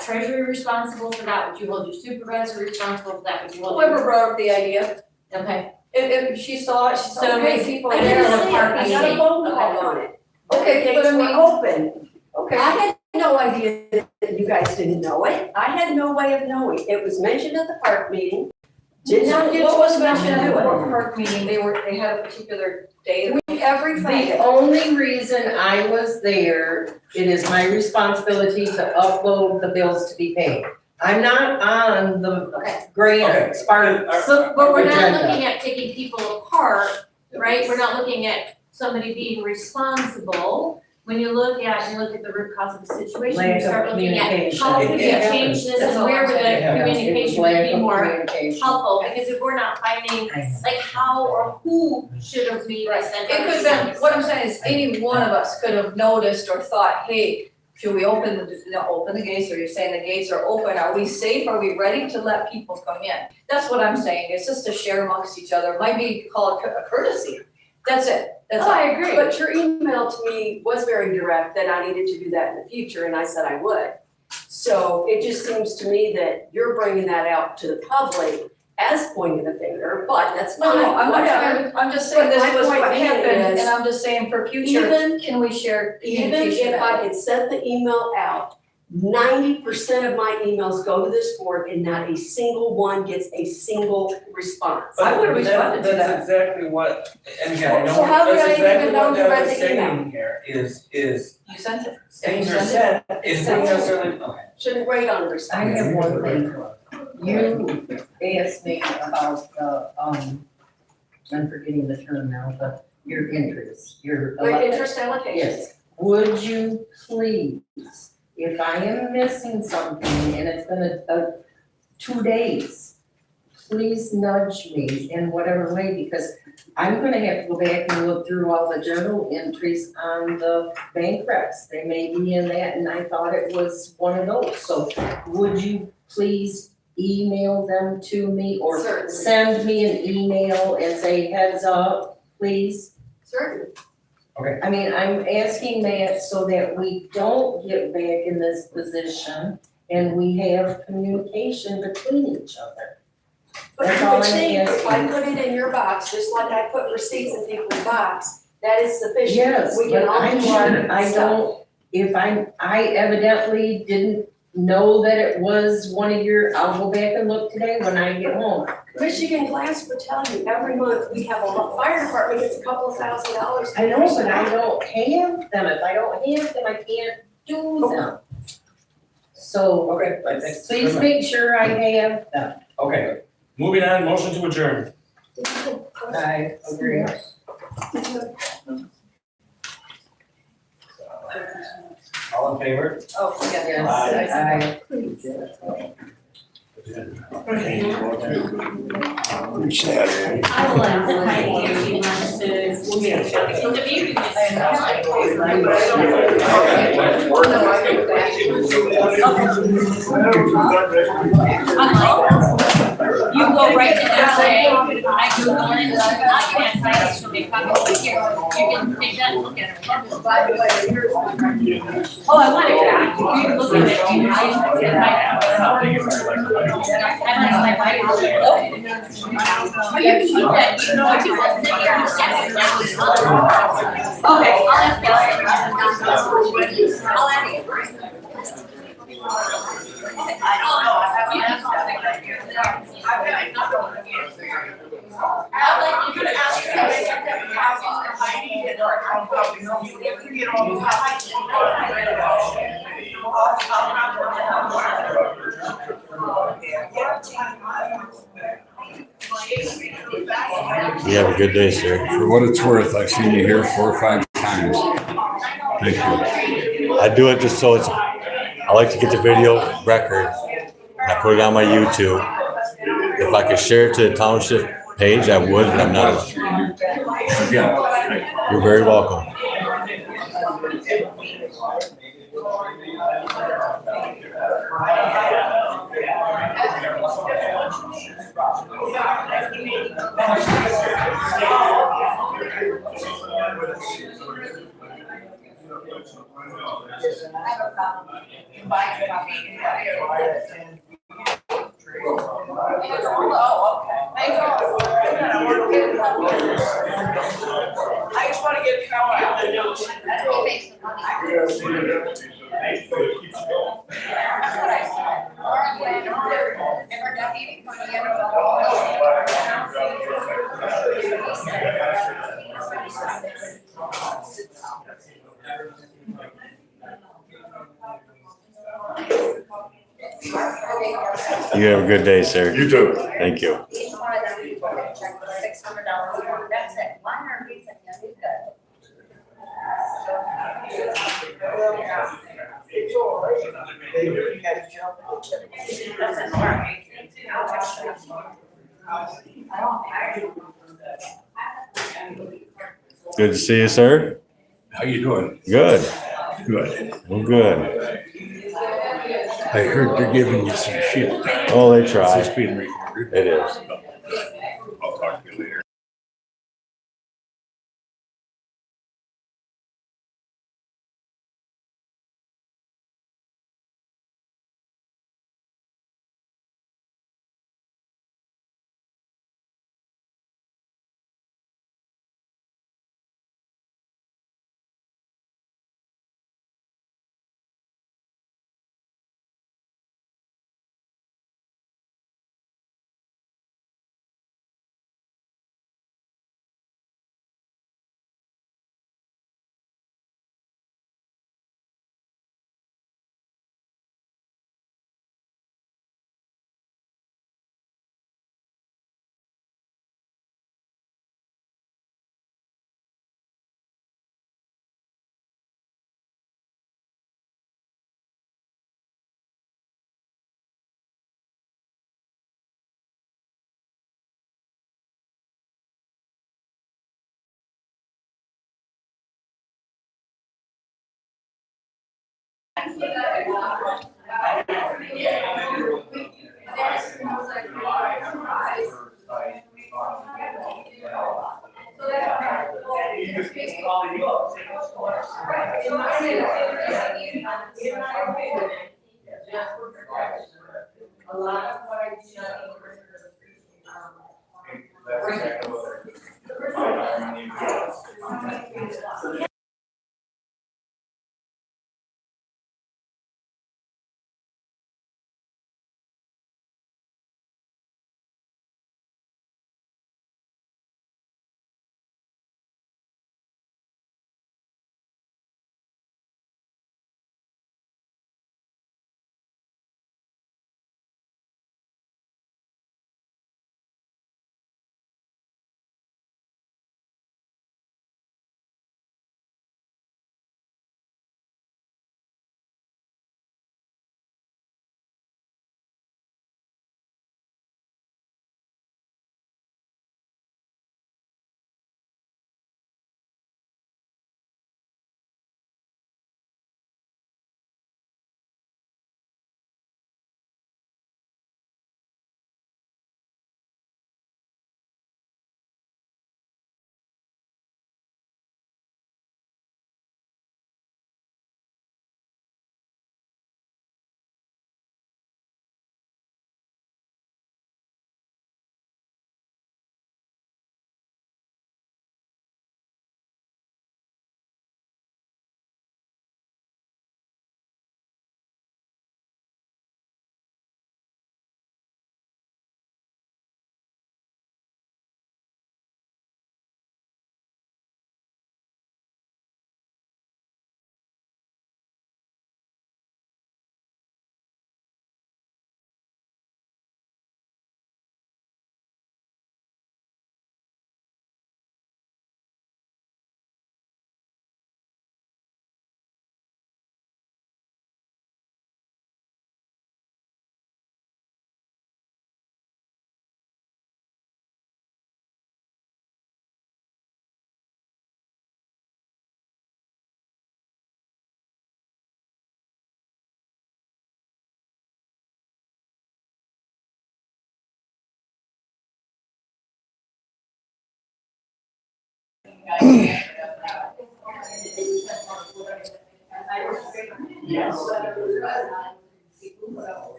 treasurer responsible for that? Would you hold your supervisor responsible for that? Would you hold? Whoever brought up the idea, Okay. if she saw it, she saw, So okay, it's- people I are didn't there. see it, I got a phone call on it. Okay, Gates but I were mean, open. okay. I had no idea that you guys didn't know it. I had no way of knowing. It was mentioned at the park meeting. Did not get What was told not to mentioned at do the it. park meeting, they had a particular day. Every The Friday. only reason I was there, it is my responsibility to upload the bills to be paid. I'm not on the grant Spartan But we're not agenda. looking at taking people apart, right? We're not looking at somebody being responsible. When you look at the root cause of the situation, you Lack start of looking at communication. how can we It change this That's and all where I'm would the saying. It was communication lack would be of more communication. helpful, because if we're not finding, like, how or who should have made this sent It out. could have been, what I'm saying is any one of us could have noticed or thought, hey, should we open the gates, or you're saying the gates are open, are we safe, are we ready to let people come in? That's what I'm saying, it's just to share amongst each other, might be called a courtesy, that's it, that's all. Oh, I agree. But your email to me was very direct that I needed to do that in the future, and I said I would. So it just seems to me that you're bringing that out to the public as pointing the finger, but that's No, fine, no, I'm whatever. not, I'm just saying this But my was point what being happened, is, and I'm just saying for future, even- can we share Even communication if that I way? had sent the email out, 90% of my emails go to this board and not a single one gets a single response. I would've responded to that. That's exactly what, and again, I know, So how that's did I exactly even know what to read Devin's the email? saying here is You sent it. things You are sent said, it doesn't necessarily, okay. Shouldn't wait on a I response. have one thing. You asked me about the, I'm forgetting the term now, but your interest, your. With interest allocations. Yes, would you please, if I am missing something and it's been a 2 days, please nudge me in whatever way, because I'm gonna have to go back and look through all the journal entries on the bank recs. They may be in that, and I thought it was one of those, so would you please email them to me or Certainly. send me an email and say heads up, please? Certainly. I mean, I'm asking that so that we don't get back in this position and we have communication between each other. But That's you all would I'm think if I asking. put it in your box, just like I put receipts in people's box, that is sufficient. Yes, We but can all I'm do our sure I stuff. don't, if I evidently didn't know that it was one of your, I'll go back and look today when I get home. Michigan Glass would tell you, every month, we have a fire department gets a couple of $1,000. I know, but I don't have them. If I don't have them, I can't do them. So Okay, I think. please make sure I have them. Okay, moving on, motion to adjourn. I agree. All in favor? Oh, yeah, Yes, I. Saturday. I will ask Heidi if she wants to interview You go right to that way, I Google it, I can't find it, she'll be coming here, you can take that and look at it. Oh, I want it back, you can look at it, you can Oh, you can keep that, you know, if you want to sit here and check it out. Okay, I'll ask you. I'll ask you. I don't know, I have I'll let you ask Heidi and our, you get all the You have a good day, sir. For what it's worth, I've seen you here 4 or 5 times. Thank you. I do it just so I like to get the video record, and I put it on my YouTube. If I could share it to the township page, I would, but I'm not. Yeah. You're very welcome. I just wanna get power out. You have a good day, sir. You too. Thank you. Each one of them, you can check $600, that's it, minor reason, you'll be good. That's a mark. Good to see you, sir. How you doing? Good. Good. I'm good. I heard they're giving you some shit. Oh, they try. Is this being recorded? It is. I'll talk to you later. A lot of what I do.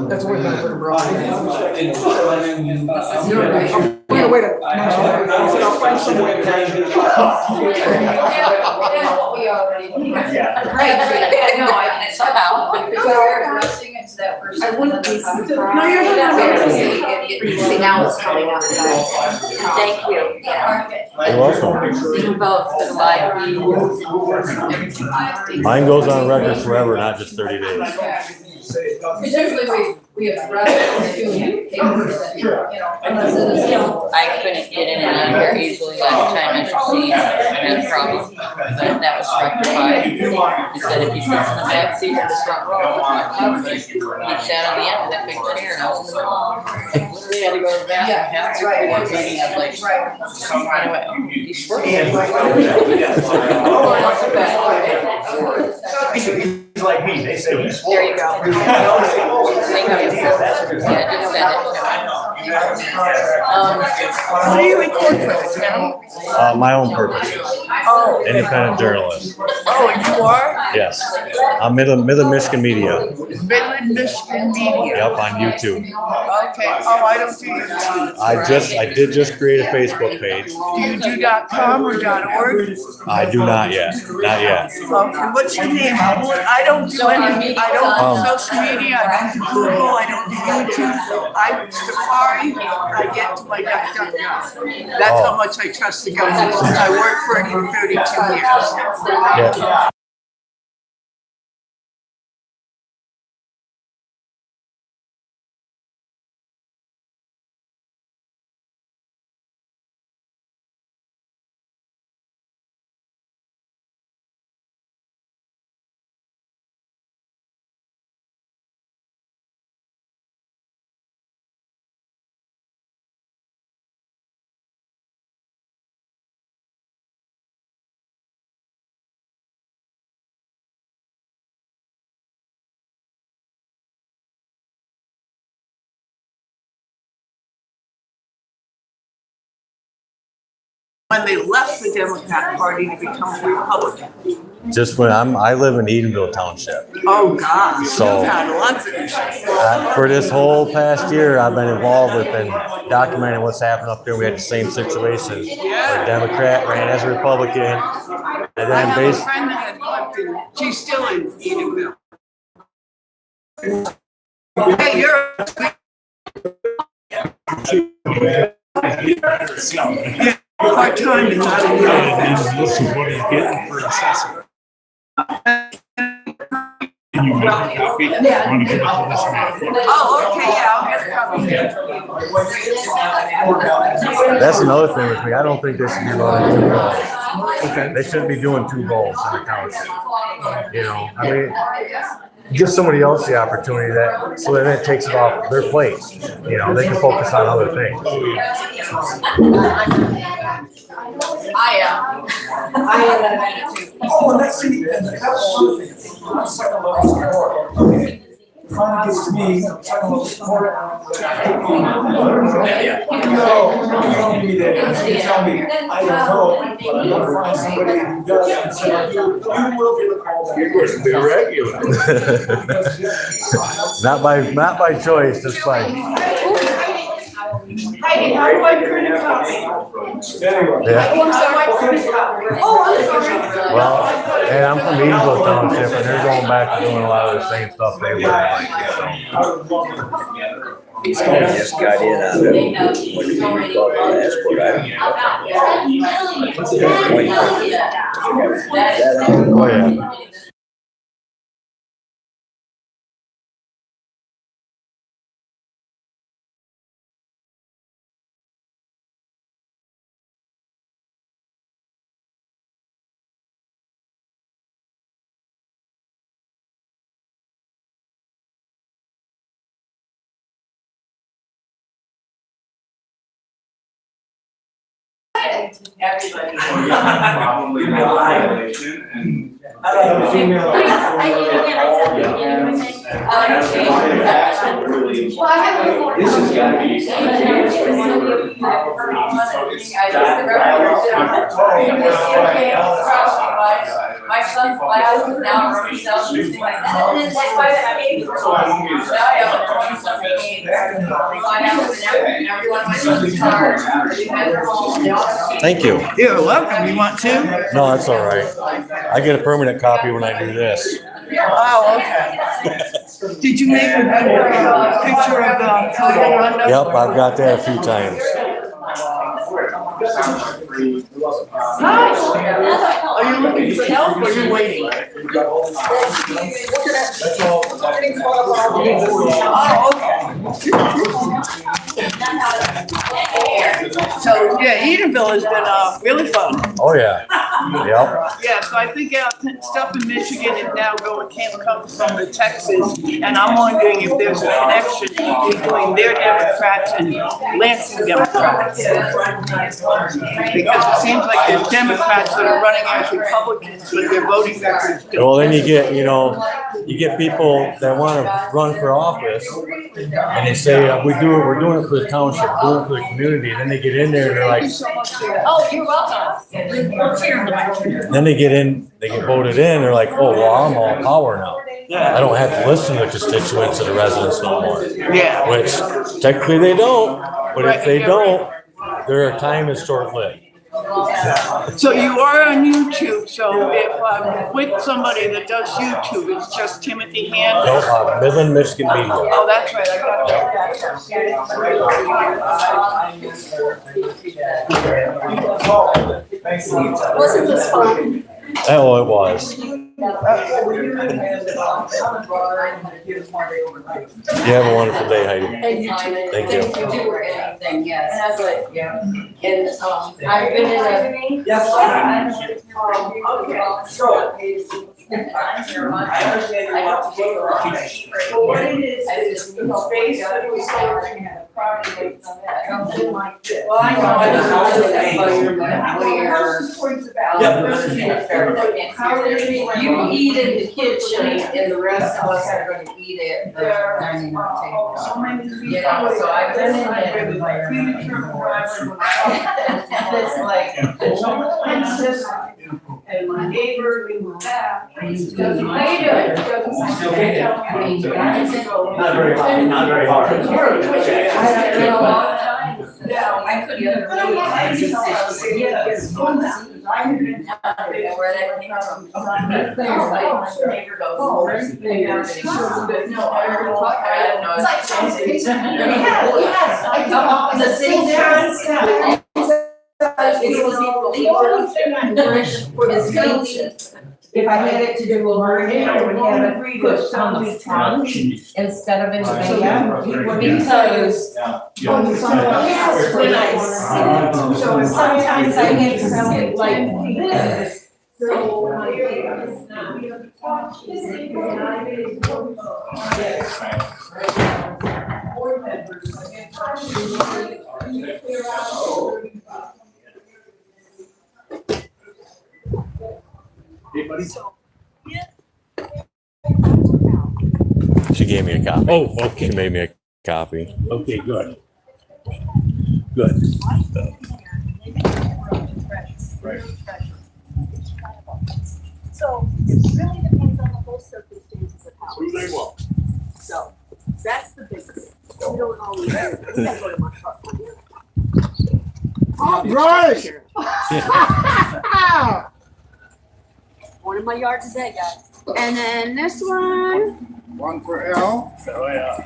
That's way better for the bride. Wait a minute. I'll find some way to. That's what we already. Yeah. Right, no, I can somehow, because we're addressing it to that person. I wouldn't be surprised. No, you're not. See, now it's coming out. Thank you. You're welcome. Mine goes on record forever, not just 30 days. Because usually we address it to papers that, unless it is, I couldn't get in and out of here easily last time as you see, no problem, but that was rectified. He said if you sit in the back seat of the truck, he sat on the end of that big chair and I was in the middle. Literally had to go to the bathroom, half the board meeting, I was like, anyway, he's He's like me, they say he's full. There you go. What do you record for this now? My own purpose. Oh. Independent journalist. Oh, you are? Yes. I'm Midland Michigan Media. Midland Michigan Media. Yep, on YouTube. Okay, oh, I don't do YouTube. I did just create a Facebook page. Do you do .com or .org? I do not yet. Not yet. Okay, what's your name? I don't do any, I don't do social media, I don't do Google, I don't do YouTube. I Safari, I get to my .gov. That's how much I trust the government. I worked for it for 32 years. Yeah. When they left the Democrat Party to become Republican. Just when I live in Edenville Township. Oh, God, So- you've had lots of issues. For this whole past year, I've been involved with and documenting what's happened up there. We had the same situation. Where a Democrat ran as a Republican, and I then have a based. friend that had lived in, she's still in Edenville. Hey, you're. Part-time, it's not a This is what he's getting for assessing. Can you make a copy? Want to give it to this one? Oh, okay, yeah, I'll get a copy. That's another thing with me. I don't think they should be running two goals. Okay. They shouldn't be doing two goals in the township. You know, I mean, give somebody else the opportunity so that it takes it off their plate. You know, they can focus on other things. I am that attitude. Oh, and let's see, and that's one thing, second level support, okay. Finally gets to me, second level support. You don't give me that, you tell me, I don't know, but I'm gonna find somebody who does, and say, you will get a call back. You're going to be regular. not by choice, just by. Heidi, how do I print a copy? Yeah. Oh, I'm sorry. Oh, I'm sorry. Well, and I'm from Edenville Township, and they're going back to doing a lot of the same stuff they were like. These guys just got in on it. What do you call it? Escort, I don't know. Oh, yeah. Everybody. Probably not a violation, and This has got to be. My son's class is now already selling like that, and then that's why I paid for it. Now I have a 20-something game. So I have every one of my son's cars, every home, they all have. Thank you. You're welcome, you want to? No, that's all right. I get a permanent copy when I do this. Oh, okay. Did you make a picture of the total rundown? Yep, I've got that a few times. Are you looking for help or you waiting? Oh, okay. So, yeah, Edenville has been really fun. Oh, yeah. Yep. Yeah, so I think stuff in Michigan is now can't come from the Texas, and I'm wondering if there's a connection between their Democrats and Lansing Democrats. Because it seems like there's Democrats that are running as Republicans, but their voting records don't. Well, then you get people that want to run for office, and they say, we're doing it for the township, we're doing it for the community. Then they get in there and they're like, Oh, you're welcome. then they get voted in, they're like, oh, well, I'm all power now. I don't have to listen to the constituents and the residents no more. Yeah. Which technically they don't, but if they don't, their time is short-lived. So you are on YouTube, so if I'm with somebody that does YouTube, it's just Timothy Hand? No, Midland Michigan Media. Oh, that's right, I got it. Wasn't this fun? Oh, it was. You have a wonderful day, Heidi. Thank you. Or anything, yes. And that's what, yeah. And, I've been in a. Yes. I have to take a lot. But what it is space that we start and have property on that. Comes in like this. Well, I know, I just know that, you eat in the kitchen and the rest of us are gonna eat it, the dining table. You know, so I've been in that environment. It's like, and my neighbor, we were back. How you doing? Not very hard, not very hard. It's been a long time. Yeah, I couldn't even believe it. Where that came from. My neighbor goes, no, I heard talk, I didn't know. It's like, yes, I come the sitting there and stuff. If I had it to do over again, I would have it pushed on the front instead of in the back. Because when I sit, so sometimes I have to sit like this. Hey, buddy. She gave me a copy. Oh, okay. She made me a copy. Okay, good. Good. Right. So it really depends on the whole circumstances of how. Very well. So that's the big thing. We don't always do. We gotta go to my truck one year. All right. One in my yard today, guys. And then this one. One for Al. Oh, yeah.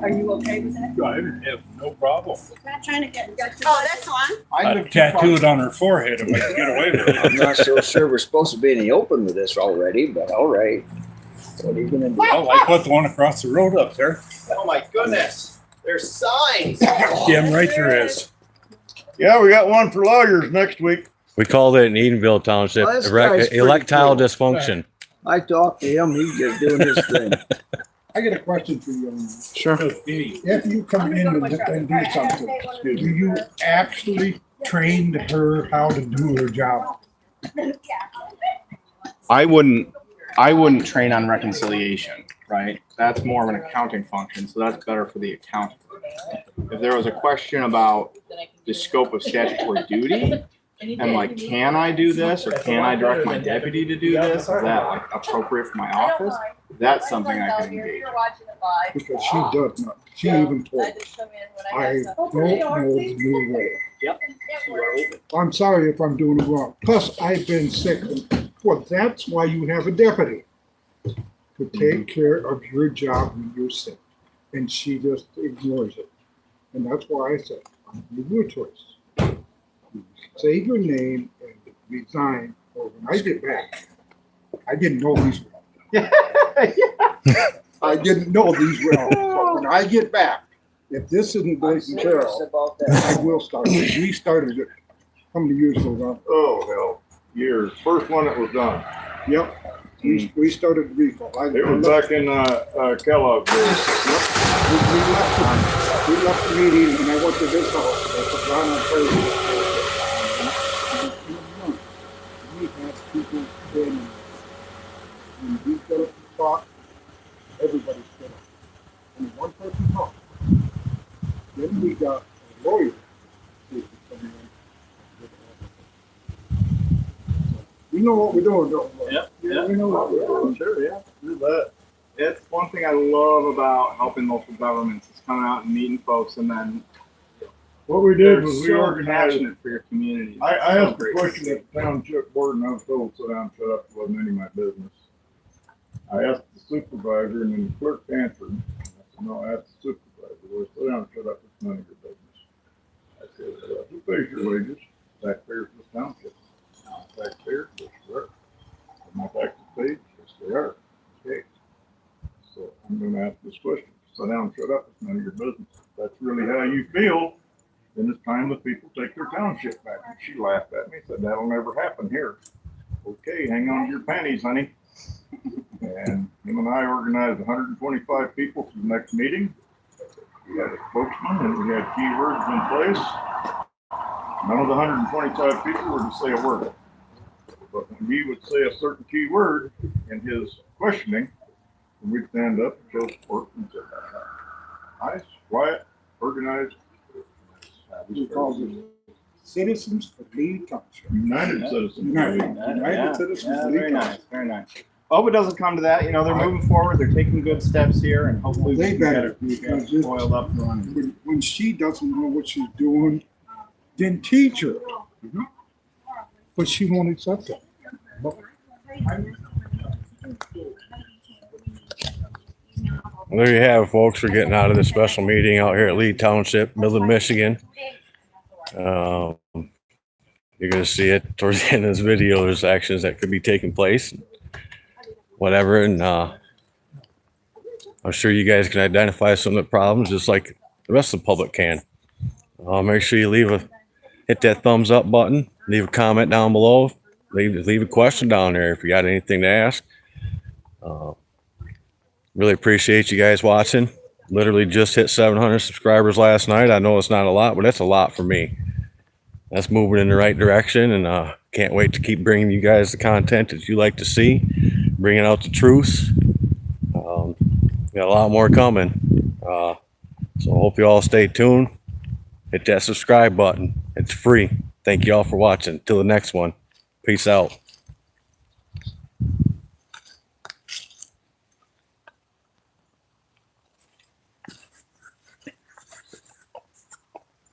Are you okay with that? I have no problem. Not trying to get. Oh, that's one. I tattooed on her forehead if I could get away with it. I'm not so sure we're supposed to be in the open with this already, but all right. What are you gonna do? Oh, I put the one across the road up there. Oh my goodness, there's signs. Damn right there is. Yeah, we got one for lawyers next week. We called it in Edenville Township, Well, this guy's pretty electile cool. dysfunction. I talked to him, he's just doing his thing. I got a question for you. Sure. If you come in and do something, do you actually train her how to do her job? I wouldn't train on reconciliation, right? That's more of an accounting function, so that's better for the accountant. If there was a question about the scope of statutory duty, and like, can I do this, or can I direct my deputy to do this? Is that like appropriate for my office? That's something I can engage in. Because she does not, she even told us, I don't know the new way. Yep. I'm sorry if I'm doing it wrong. Plus, I've been sick. Well, that's why you have a deputy, to take care of your job when you're sick. And she just ignores it. And that's why I said, give you a choice. You save your name and resign, or when I get back, I didn't know these well. I didn't know these well. But when I get back, if this isn't taken care of, I will start. We started it how many years ago, Ron? Oh, hell, years. First one that was done. Yep. We started the recall. It was back in Kellogg's days. We left the meeting and I went to this house. I put Ron on Thursday. We had people in, when we got up to talk, everybody stood up. And one person talked. Then we got a lawyer who was coming in. We know what we're doing, don't we? Yep. Yeah, we know what we're doing. Sure, yeah. Do that. It's one thing I love about helping local governments is coming out and meeting folks, and then What we did they're was we so organized. passionate for your community. I It's so asked a great to question see. at the township board and I was told, sit down, shut up, it wasn't any of my business. I asked the supervisor and then the clerk answered. I said, no, I asked the supervisor, well, sit down, shut up, it's none of your business. I said, who pays your wages? Taxpayers of this township. Taxpayers, yes, they are. Are my taxes paid? Yes, they are. Okay. So I'm gonna ask this question, sit down, shut up, it's none of your business. If that's really how you feel, then it's time the people take their township back. And she laughed at me, said, that'll never happen here. Okay, hang on to your panties, honey. And him and I organized 125 people for the next meeting. We had a spokesman and we had keywords in place. None of the 125 people were to say a word. But when he would say a certain key word in his questioning, we'd stand up and show support and say, nice, quiet, organized. We called it Citizens for Lee Township. United Citizens. United Citizens for Lee Very nice, Township. very nice. I hope it doesn't come to that. You know, they're moving forward. They're taking good steps here, and hopefully They we can better, get because it boiled up and running. when she doesn't know what she's doing, then teach her. But she won't accept it. There you have it, folks. We're getting out of this special meeting out here at Lee Township, Midland, Michigan. You're gonna see it towards the end of this video. There's actions that could be taking place, whatever, and I'm sure you guys can identify some of the problems just like the rest of the public can. Make sure you hit that thumbs up button, leave a comment down below, leave a question down there if you got anything to ask. Really appreciate you guys watching. Literally just hit 700 subscribers last night. I know it's not a lot, but that's a lot for me. That's moving in the right direction, and can't wait to keep bringing you guys the content that you like to see, bringing out the truths. Got a lot more coming. So hope you all stay tuned. Hit that subscribe button. It's free. Thank you all for watching. Till the next one. Peace out.